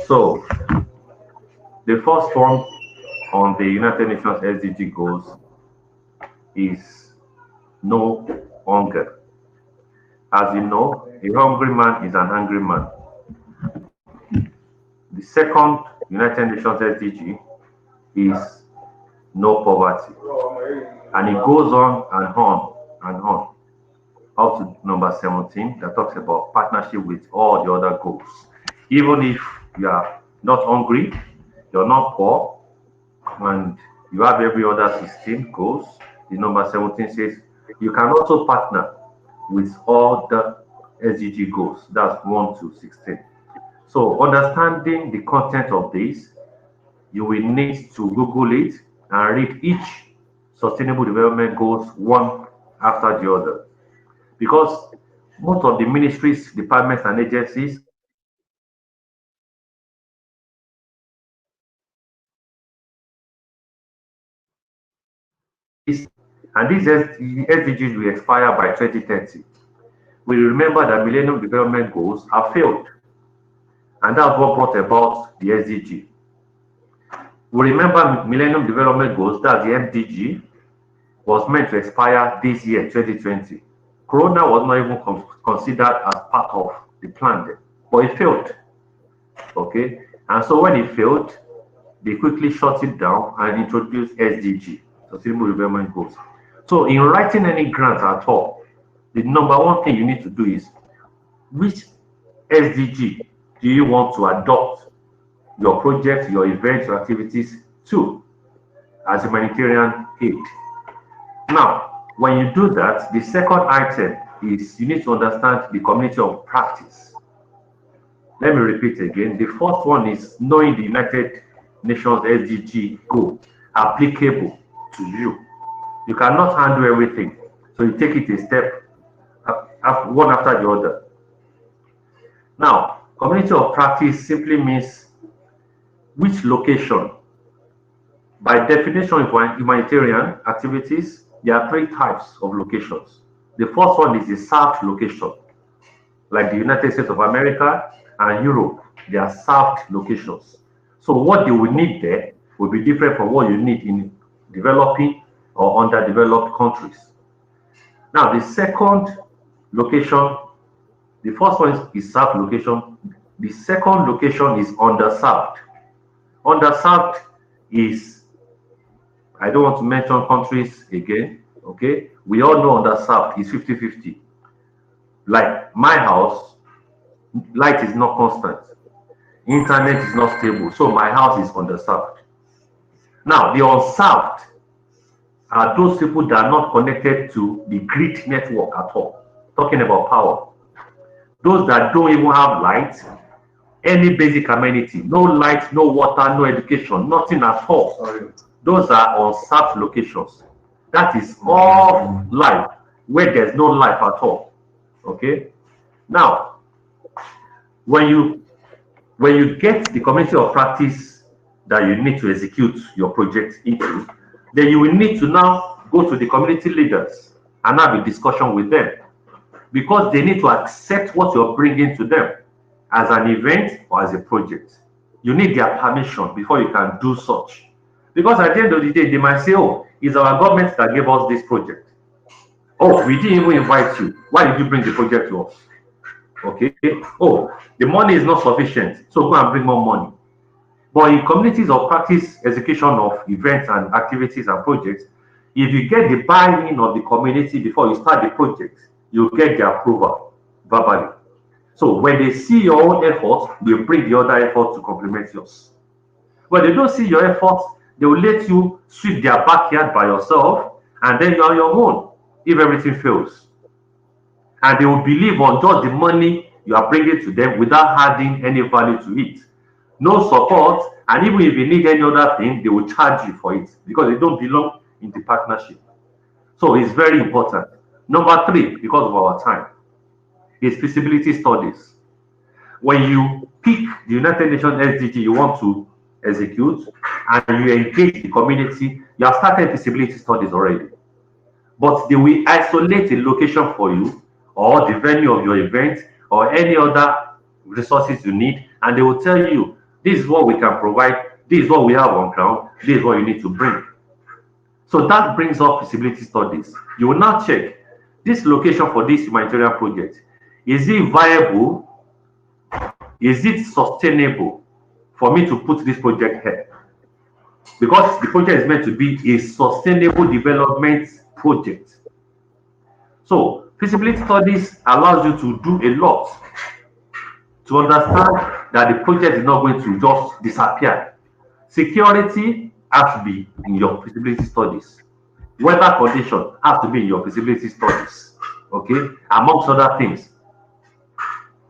Speaker 5: So, the first one on the United Nations SDG goals is no hunger. As you know, a hungry man is an angry man. The second United Nations SDG is no poverty. And it goes on and on and on up to number 17 that talks about partnership with all the other goals. Even if you are not hungry, you're not poor, and you have every other 16 goals, the number 17 says you can also partner with all the SDG goals. That's 1 to 16. So understanding the content of this, you will need to Google it and read each sustainable development goals one after the other. Because most of the ministries, departments, and agencies and these SDGs will expire by 2030. We remember that Millennium Development Goals have failed, and that's what brought about the SDG. We remember Millennium Development Goals, that's the MDG, was meant to expire this year, 2020. Corona was not even considered as part of the plan then, but it failed. Okay, and so when it failed, they quickly shut it down and introduced SDG, Sustainable Development Goals. So in writing any grant at all, the number one thing you need to do is, which SDG do you want to adopt your project, your events, your activities to as humanitarian aid? Now, when you do that, the second item is you need to understand the community of practice. Let me repeat again. The first one is knowing the United Nations SDG goal applicable to you. You cannot handle everything, so you take it a step one after the other. Now, community of practice simply means which location. By definition, for humanitarian activities, there are three types of locations. The first one is the served location, like the United States of America and Europe. They are served locations. So what you will need there will be different from what you need in developing or underdeveloped countries. Now, the second location, the first one is served location. The second location is underserved. Underserved is, I don't want to mention countries again, okay? We all know underserved is 50-50. Like my house, light is not constant. Internet is not stable, so my house is underserved. Now, the unserved are those people that are not connected to the grid network at all. Talking about power. Those that don't even have light, any basic amenity, no light, no water, no education, nothing at all. Sorry. Those are unserved locations. That is all life, where there's no life at all. Okay? Now, when you get the community of practice that you need to execute your project into, then you will need to now go to the community leaders and have a discussion with them, because they need to accept what you're bringing to them as an event or as a project. You need their permission before you can do such. Because at the end of the day, they might say, oh, it's our government that gave us this project. Oh, we didn't even invite you. Why did you bring the project to us? Okay. Oh, the money is not sufficient, so go and bring more money. But in communities of practice, execution of events and activities and projects, if you get the buy-in of the community before you start the project, you get the approval verbally. So when they see your own efforts, they bring the other effort to complement yours. When they don't see your efforts, they will let you sweep their backyard by yourself, and then you're on your own if everything fails. And they will believe on just the money you are bringing to them without adding any value to it. No support, and even if you need any other thing, they will charge you for it because they don't belong in the partnership. So it's very important. Number three, because of our time, is feasibility studies. When you pick the United Nations SDG you want to execute and you engage the community, you have started feasibility studies already. But they will isolate a location for you or the venue of your event or any other resources you need, and they will tell you, this is what we can provide, this is what we have on ground, this is what you need to bring. So that brings up feasibility studies. You will now check this location for this humanitarian project. Is it viable? Is it sustainable for me to put this project here? Because the project is meant to be a sustainable development project. So feasibility studies allows you to do a lot to understand that the project is not going to just disappear. Security has to be in your feasibility studies. Weather condition has to be in your feasibility studies. Okay, amongst other things.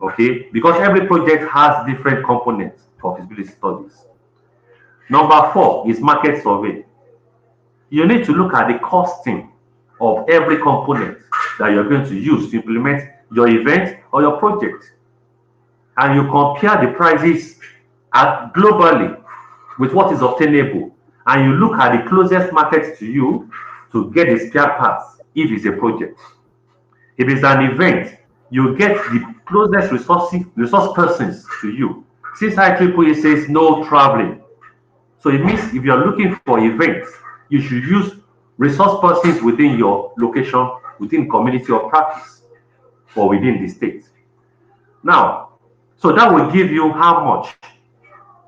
Speaker 5: Okay, because every project has different components for feasibility studies. Number four is market survey. You need to look at the costing of every component that you're going to use to implement your event or your project. And you compare the prices globally with what is obtainable. And you look at the closest market to you to get the spare parts if it's a project. If it's an event, you get the closest resource persons to you. Since IEEE says no traveling. So it means if you're looking for events, you should use resource persons within your location, within community or practice, or within the state. Now, so that will give you how much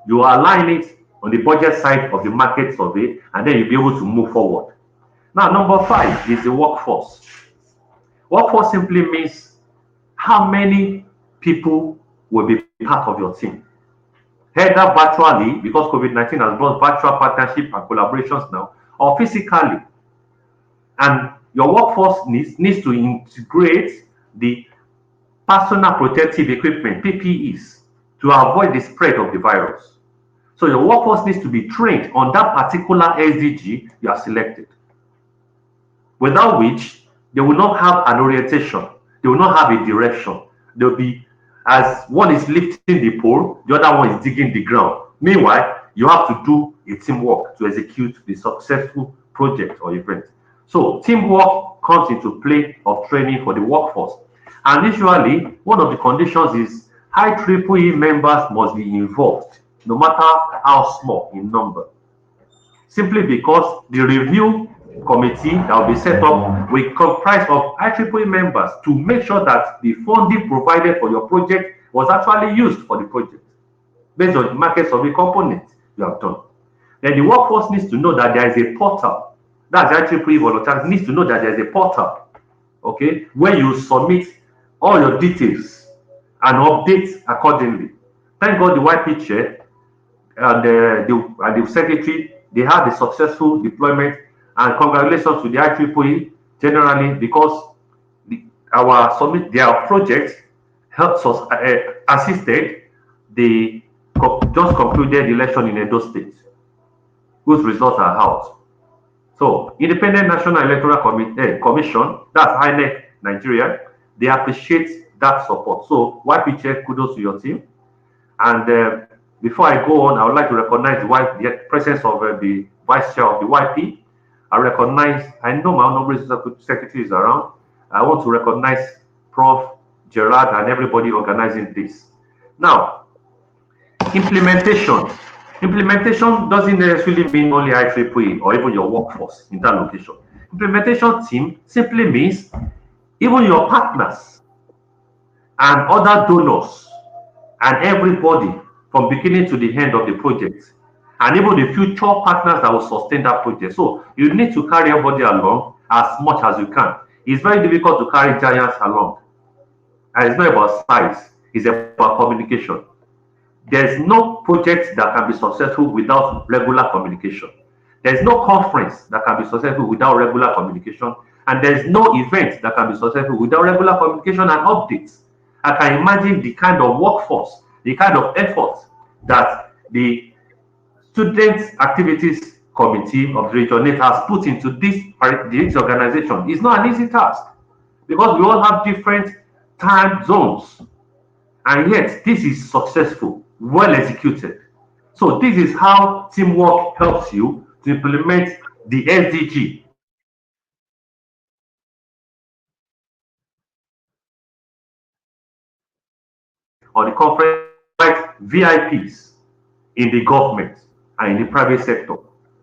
Speaker 5: you align it on the budget side of the market survey, and then you'll be able to move forward. Now, number 5 is the workforce. Workforce simply means how many people will be part of your team. Either virtually, because COVID-19 has brought virtual partnership and collaborations now, or physically. And your workforce needs to integrate the personal protective equipment, PPEs, to avoid the spread of the virus. So your workforce needs to be trained on that particular SDG you have selected, without which they will not have an orientation, they will not have a direction. They'll be, as one is lifting the pole, the other one is digging the ground. Meanwhile, you have to do a teamwork to execute the successful project or event. So teamwork comes into play of training for the workforce. And usually, one of the conditions is IEEE members must be involved, no matter how small in number. Simply because the review committee that will be set up will comprise of IEEE members to make sure that the funding provided for your project was actually used for the project, based on the market survey component you have done. Then the workforce needs to know that there is a portal. That's IEEE volunteers needs to know that there is a portal, okay, where you submit all your details and update accordingly. Thank God the YP chair and the secretary, they had a successful deployment, and congratulations to the IEEE generally, because their project helped us, assisted the just concluded election in Edo State, whose results are out. So, Independent National Electoral Commission, that's INEC Nigeria, they appreciate that support. So, YP chair, kudos to your team. And before I go on, I would like to recognize the presence of the vice chair of the YP. I know my honorable secretary is around. I want to recognize Prof. Gerard and everybody organizing this. Now, implementation. Implementation doesn't necessarily mean only IEEE or even your workforce in that location. Implementation team simply means even your partners and other donors and everybody from beginning to the end of the project, and even the future partners that will sustain that project. So you need to carry everybody along as much as you can. It's very difficult to carry giants along. And it's not about size, it's about communication. There's no project that can be successful without regular communication. There's no conference that can be successful without regular communication. And there's no event that can be successful without regular communication and updates. I can imagine the kind of workforce, the kind of effort that the Student Activities Committee of the Regionate has put into this organization. It's not an easy task, because we all have different time zones, and yet this is successful, well executed. So this is how teamwork helps you to implement the SDG. Or the conference VIPs in the government and in the private sector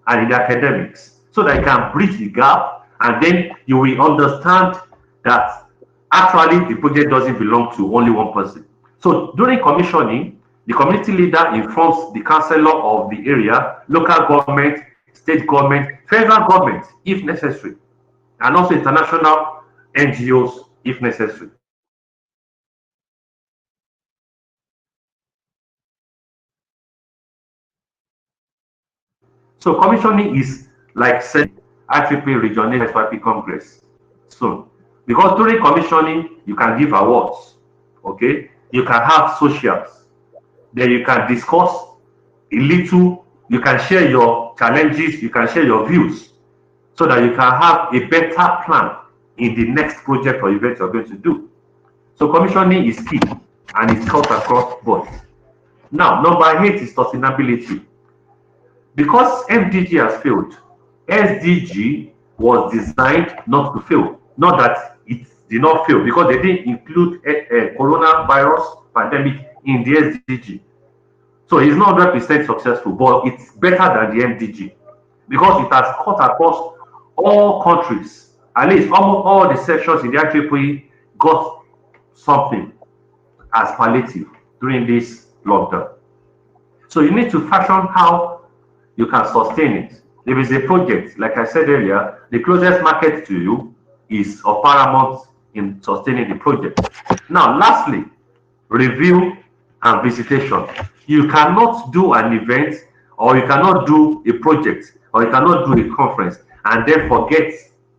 Speaker 5: and in the academics, so that you can bridge the gap, and then you will understand that actually the project doesn't belong to only one person. So during commissioning, the community leader informs the councillor of the area, local government, state government, federal government if necessary, and also international NGOs if necessary. So commissioning is like saying IEEE Regional R8vSYP Congress soon. Because during commissioning, you can give awards, okay? You can have socials. Then you can discuss a little, you can share your challenges, you can share your views, so that you can have a better plan in the next project or event you're going to do. So commissioning is key, and it's cut across board. Now, number 8 is sustainability. Because MDG has failed, SDG was designed not to fail. Not that it did not fail, because they didn't include a coronavirus pandemic in the SDG. So it's not 100% successful, but it's better than the MDG, because it has cut across all countries, at least almost all the sections in the IEEE got something as palliative during this lockdown. So you need to fashion how you can sustain it. If it's a project, like I said earlier, the closest market to you is of paramount in sustaining the project. Now, lastly, review and visitation. You cannot do an event, or you cannot do a project, or you cannot do a conference and then forget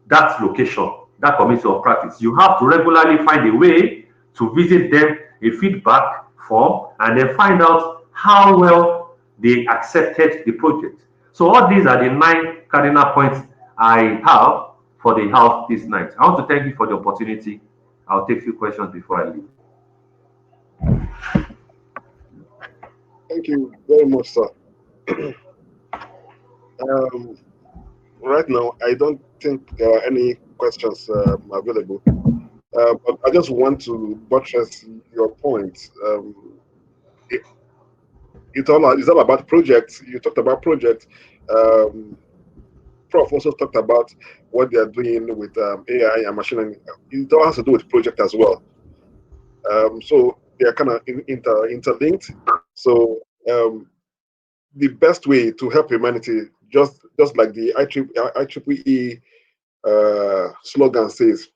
Speaker 5: that location, that community of practice. You have to regularly find a way to visit them, a feedback form, and then find out how well they accepted the project. So all these are the 9 cardinal points I have for the house this night. I want to thank you for the opportunity. I'll take a few questions before I leave.
Speaker 2: Thank you very much, sir. Right now, I don't think there are any questions available. But I just want to buttress your point. It's all about projects. You talked about projects. Prof also talked about what they are doing with AI and machine learning. It all has to do with project as well. So they are kind of interlinked. So the best way to help humanity, just like the IEEE slogan says,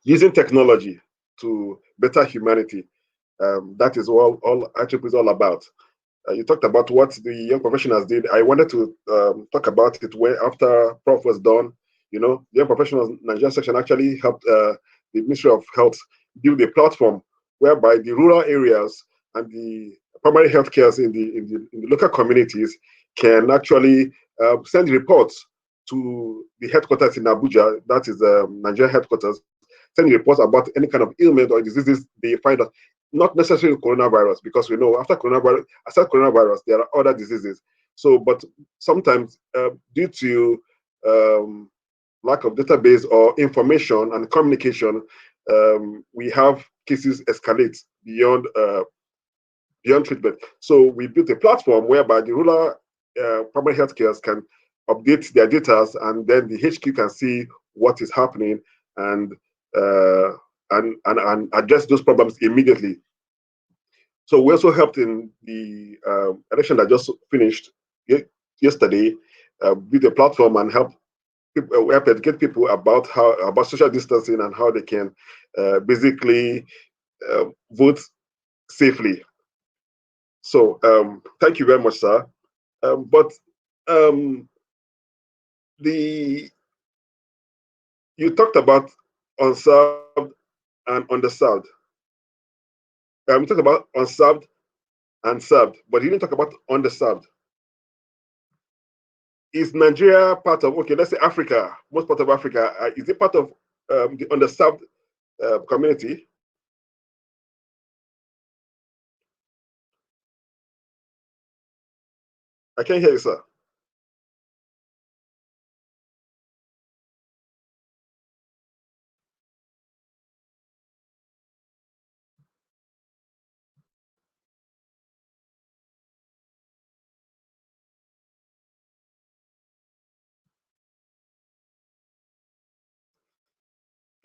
Speaker 2: using technology to better humanity. That is all IEEE is all about. You talked about what the young professionals did. I wanted to talk about it where after Prof was done. You know, the young professionals Nigeria section actually helped the Ministry of Health build a platform whereby the rural areas and the primary health cares in the local communities can actually send reports to the headquarters in Abuja, that is Nigeria headquarters, send reports about any kind of ailment or diseases they find out. Not necessarily coronavirus, because we know after coronavirus, there are other diseases. So, but sometimes due to lack of database or information and communication, we have cases escalate beyond treatment. So we built a platform whereby the rural primary health care can update their data, and then the HQ can see what is happening and address those problems immediately. So we also helped in the election that just finished yesterday, with a platform and help educate people about social distancing and how they can basically vote safely. So thank you very much, sir. You talked about unserved and underserved. We talked about unserved and served, but you didn't talk about underserved. Is Nigeria part of, okay, let's say Africa, most part of Africa, is it part of the underserved community? I can't hear you, sir.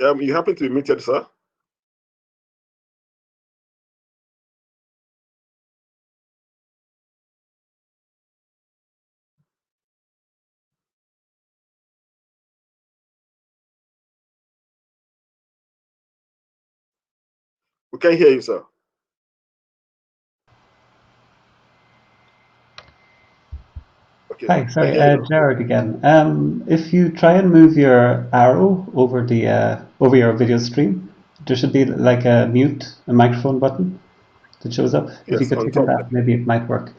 Speaker 2: You happen to be muted, sir? We can't hear you, sir. Okay.
Speaker 1: Hi, sorry, Jared again. If you try and move your arrow over the over your video stream, there should be like a microphone button that shows up.
Speaker 2: Yes,
Speaker 1: if you could
Speaker 2: on
Speaker 1: click
Speaker 2: top.
Speaker 1: on that, maybe it might work.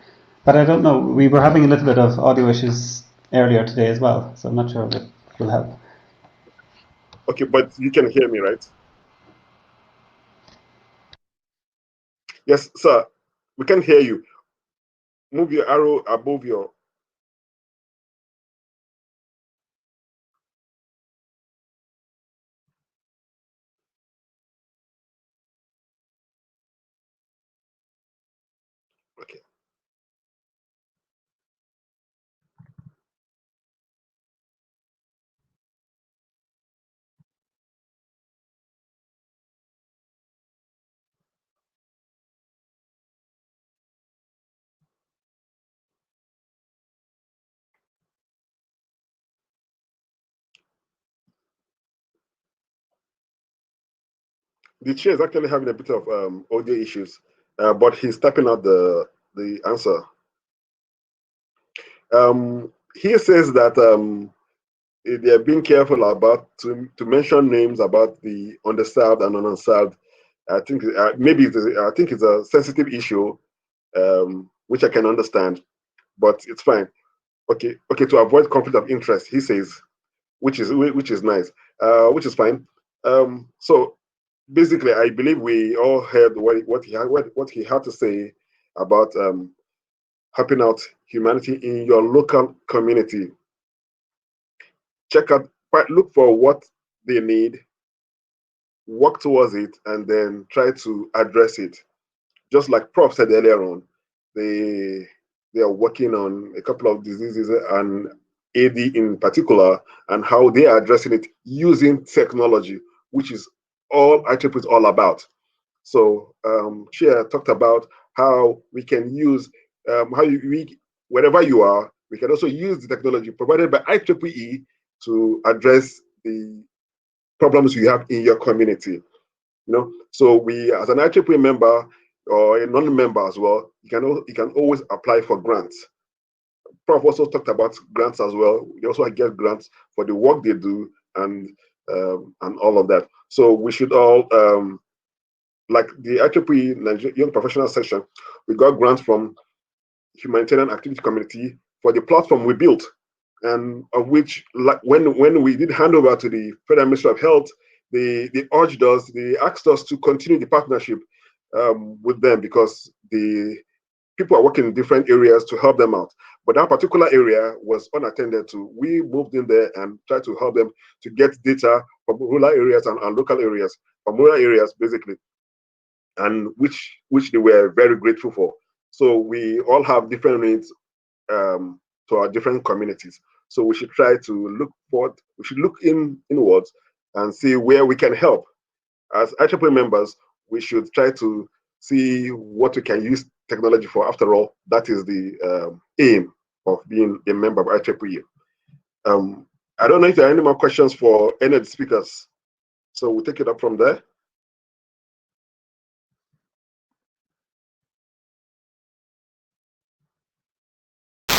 Speaker 1: But I don't know. We were having a little bit of audio issues earlier today as well, so I'm not sure if it will help.
Speaker 2: Okay, but you can hear me, right? Yes, sir. We can hear you. Move your arrow above your. Okay. The chair is actually having a bit of audio issues, but he's typing out the answer. He says that they are being careful about to mention names about the underserved and unserved. I think maybe I think it's a sensitive issue, which I can understand, but it's fine. Okay, to avoid conflict of interest, he says, which is nice, which is fine. So basically, I believe we all heard what he had to say about helping out humanity in your local community. Check out, look for what they need, work towards it, and then try to address it. Just like Prof said earlier on, they are working on a couple of diseases and AD in particular, and how they are addressing it using technology, which is all IEEE is all about. So Chair talked about how we can use wherever you are, we can also use the technology provided by IEEE to address the problems you have in your community. So we, as an IEEE member or a non-member as well, you can always apply for grants. Prof also talked about grants as well. They also get grants for the work they do and all of that. So we should all, like the IEEE Nigeria Young Professional Section, we got grants from Humanitarian Activity Committee for the platform we built, and of which, like when we did hand over to the Federal Ministry of Health, they urged us, they asked us to continue the partnership with them, because the people are working in different areas to help them out. But that particular area was unattended to. We moved in there and tried to help them to get data from rural areas and local areas, from rural areas basically, and which they were very grateful for. So we all have different needs to our different communities. So we should try to look forward, we should look inwards and see where we can help. As IEEE members, we should try to see what we can use technology for. After all, that is the aim of being a member of IEEE. I don't know if there are any more questions for any of the speakers. So we'll take it up from there.